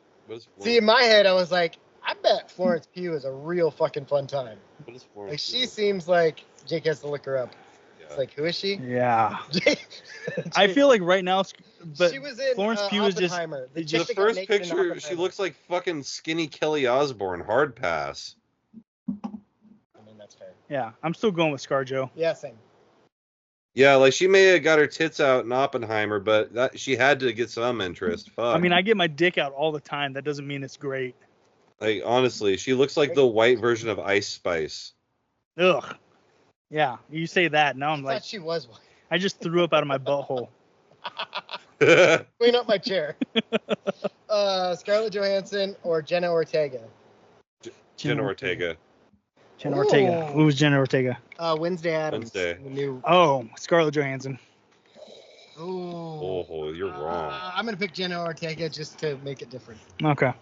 See, in my head, I was like, I bet Florence Pugh is a real fucking fun time. What is Florence Like, she Pugh? seems like Jake has to look her up. It's Yeah. like, who is she? Yeah. Jake- I feel like right now, but she was in Florence Pugh is just. Oppenheimer. The chick that got first naked in picture, she Oppenheimer. looks like fucking skinny Kelly Osbourne. Hard pass. I mean, that's fair. Yeah, I'm still going with ScarJo. Yeah, same. Yeah, like she may have got her tits out in Oppenheimer, but that she had to get some interest. Fuck. I mean, I get my dick out all the time. That doesn't mean it's great. Like, honestly, she looks like the white version of Ice Spice. Ugh. Yeah, you say that. Now I I'm like, thought she was one. I just threw up out of my butthole. Clean up my chair. Scarlett Johansson or Jenna Ortega? Jenna Ortega. Jenna Ortega. Who was Jenna Ortega? Wednesday Addams. Wednesday. The new. Oh, Scarlett Johansson. Ooh. Oh, you're wrong. I'm gonna pick Jenna Ortega just to make it different. Okay.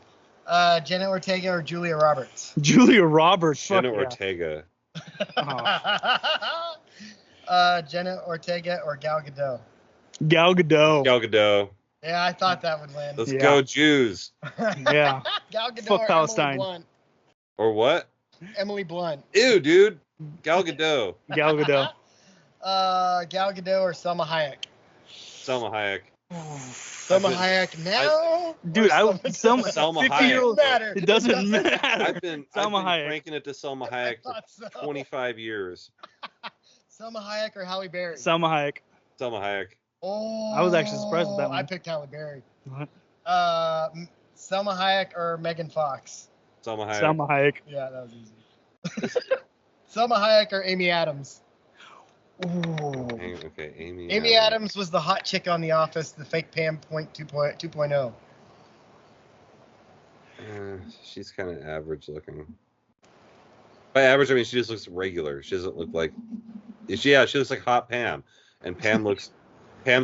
Jenna Ortega or Julia Roberts? Julia Roberts. Fuck Jenna yeah. Ortega. Jenna Ortega or Gal Gadot? Gal Gadot. Gal Gadot. Yeah, I thought that would win. Let's Yeah. go Jews. Yeah. Gal Gadot Fuck or Palestine. Emily Blunt? Or what? Emily Blunt. Ew, dude. Gal Gadot. Gal Gadot. Gal Gadot or Selma Hayek? Selma Hayek. Selma Hayek now? Dude, Selma 50-year-old. Hayek. It doesn't matter. I've been Selma Hayek. cranking it to Selma Hayek for thought so. 25 years. Selma Hayek or Halle Berry? Selma Hayek. Selma Hayek. Oh, I was actually surprised with that one. I picked Halle Berry. What? Selma Hayek or Megan Fox? Selma Hayek. Selma Hayek. Yeah, that was easy. Selma Hayek or Amy Adams? Okay, Amy. Amy Adams was the hot chick on The Office, the fake Pam 2.0. She's kind of average looking. By average, I mean she just looks regular. She doesn't look like. She looks like hot Pam, and Pam's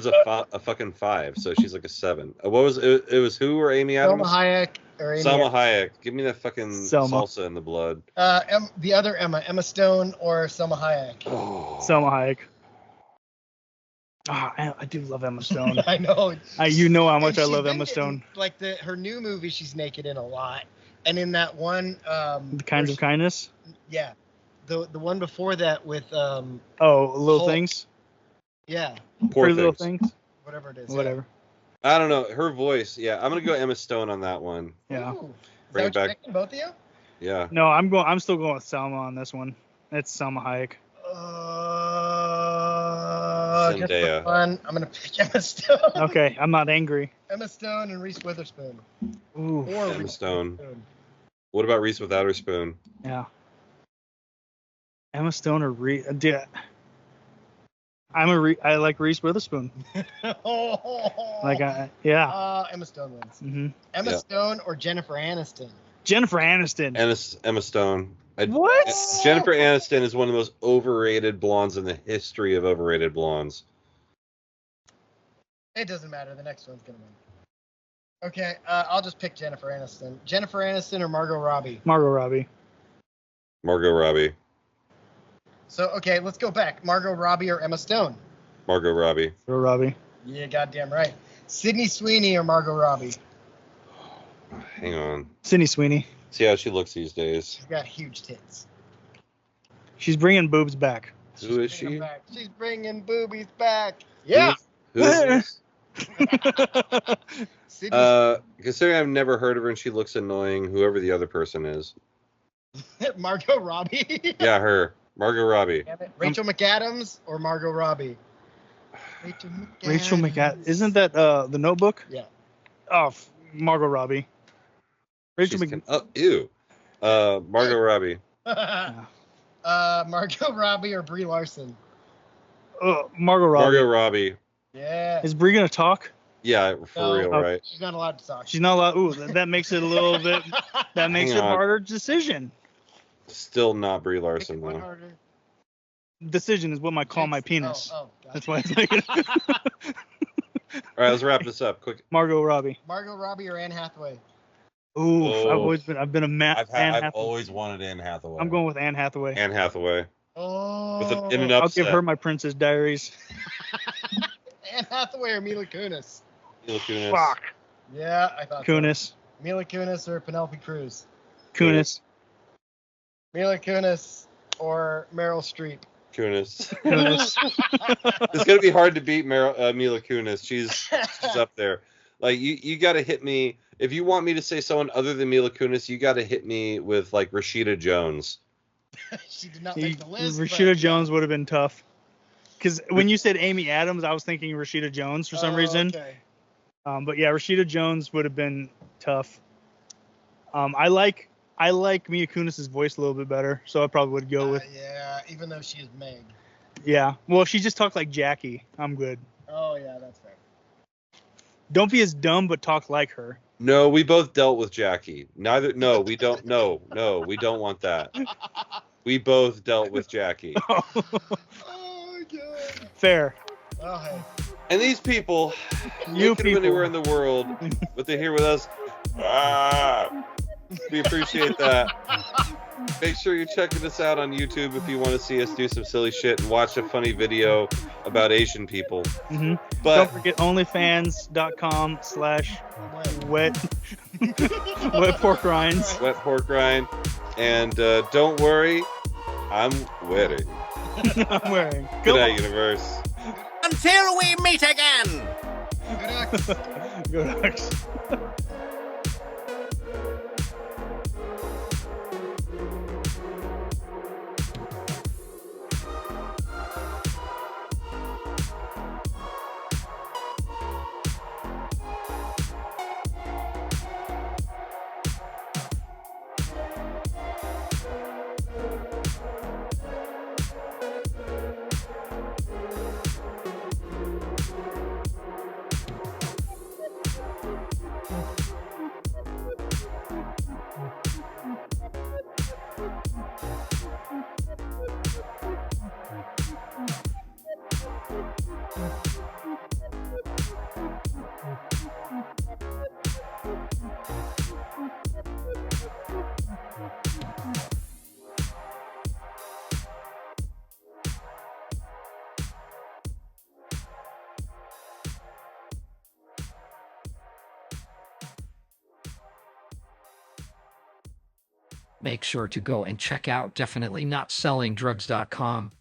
a fucking 5, so she's like a 7. What was it? It was who or Amy Adams? Selma Hayek or Amy Selma Adams? Hayek. Give me that fucking Selma. salsa in the blood. The other Emma Stone or Selma Hayek? Oh. Selma Hayek. I do love Emma Stone. I know. You know how And much I she's love been Emma getting, Stone. like her new movie, she's naked in a lot, and in that one, The Kinds of Kindness. yeah, the one before that with Oh, Little Hulk. Things. yeah, Poor Pretty Little things. Things. whatever it is. Whatever. I don't know her voice. Yeah, I'm gonna go Emma Stone on that one. Yeah. Ooh. Is Bring that it what you're back. picking, both of you? Yeah. No, I'm still going with Selma on this one. It's Selma Hayek. Just Zendaya. for fun, I'm gonna pick Emma Stone. Okay, I'm not angry. Emma Stone and Reese Witherspoon. Ooh. Or Emma Reese Stone. Witherspoon. What about Reese without her spoon? Yeah. Emma Stone or Reese? Dude, I like Reese Witherspoon. Like, yeah. Emma Stone wins. hmm Emma Yeah. Stone or Jennifer Aniston? Jennifer Aniston. Emma Stone. What? Jennifer Aniston is one of the most overrated blondes in the history of overrated blondes. It doesn't matter. The next one's gonna win. Okay, I'll just pick Jennifer Aniston. Jennifer Aniston or Margot Robbie? Margot Robbie. Margot Robbie. So, okay, let's go back. Margot Robbie or Emma Stone? Margot Robbie. Margot Robbie. Yeah, goddamn right. Sydney Sweeney or Margot Robbie? Hang on. Sydney Sweeney. See how she looks these days. She's got huge tits. She's bringing boobs back. Who is She's she? bringing 'em back. She's bringing boobies back. Yeah. Who is this? Sydney, Considering I've never heard of her and she looks annoying, whoever the other person is. Margot Robbie. Yeah, her. Margot Robbie. Damn it. Rachel McAdams or Margot Robbie? Rachel McAdams. Isn't that The Notebook? Yeah. Oh, Margot Robbie. Rachel She's McAdams. Oh, ew. Margot Robbie. Margot Robbie or Brie Larson? Margot Robbie. Margot Robbie. Yeah. Is Brie gonna talk? Yeah, for No. real, right? She's not allowed to talk. She's not allowed. Ooh, that makes it a little bit. That makes Hang it a on. harder decision. Still not Brie Pick Larson, one though. harder. Decision is what I call my penis. Oh, gotcha. That's why it's like All right, let's wrap this up quick. Margot Robbie. Margot Robbie or Anne Hathaway? Ooh, Oh. I've been a Anne Hathaway. always wanted Anne Hathaway. I'm going with Anne Hathaway. Anne Hathaway. Oh. In an I'll upset. give her my Princess Diaries. Anne Hathaway or Mila Kunis? Mila Kunis. Fuck. Yeah, I thought so. Kunis. Mila Kunis or Penelope Cruz? Kunis. Mila Kunis or Meryl Streep. Kunis. Kunis. It's gonna be hard to beat Mila Kunis. She's up there. Like you got to hit me if you want me to say someone other than Mila Kunis. You got to hit me with like Rashida Jones. She did not make the list. Rashida Jones would have been tough. Because when you said Amy Adams, I was thinking Rashida Jones for some reason. Okay. But yeah, Rashida Jones would have been tough. I like Mila Kunis's voice a little bit better, so I probably would go with. Yeah, even though she is Meg. Yeah. Well, if she just talked like Jackie, I'm good. Oh yeah, that's fair. Don't be as dumb, but talk like her. No, we both dealt with Jackie. No, we don't. No, we don't want that. We both dealt with Jackie. Oh god. Fair. Oh hey. And these people, You they could have been people. anywhere in the world, but they're here with us. We appreciate that. Make sure you're checking us out on YouTube if you want to see us do some silly shit and watch a funny video about Asian people. Mm-hmm. But don't forget onlyfans.com/wet wet pork rinds. Wet pork rind. And don't worry, I'm ready. I'm wearing. Good night, universe. Until we meet again. Go Ducks. Make sure to go and check out definitelynotsellingdrugs.com.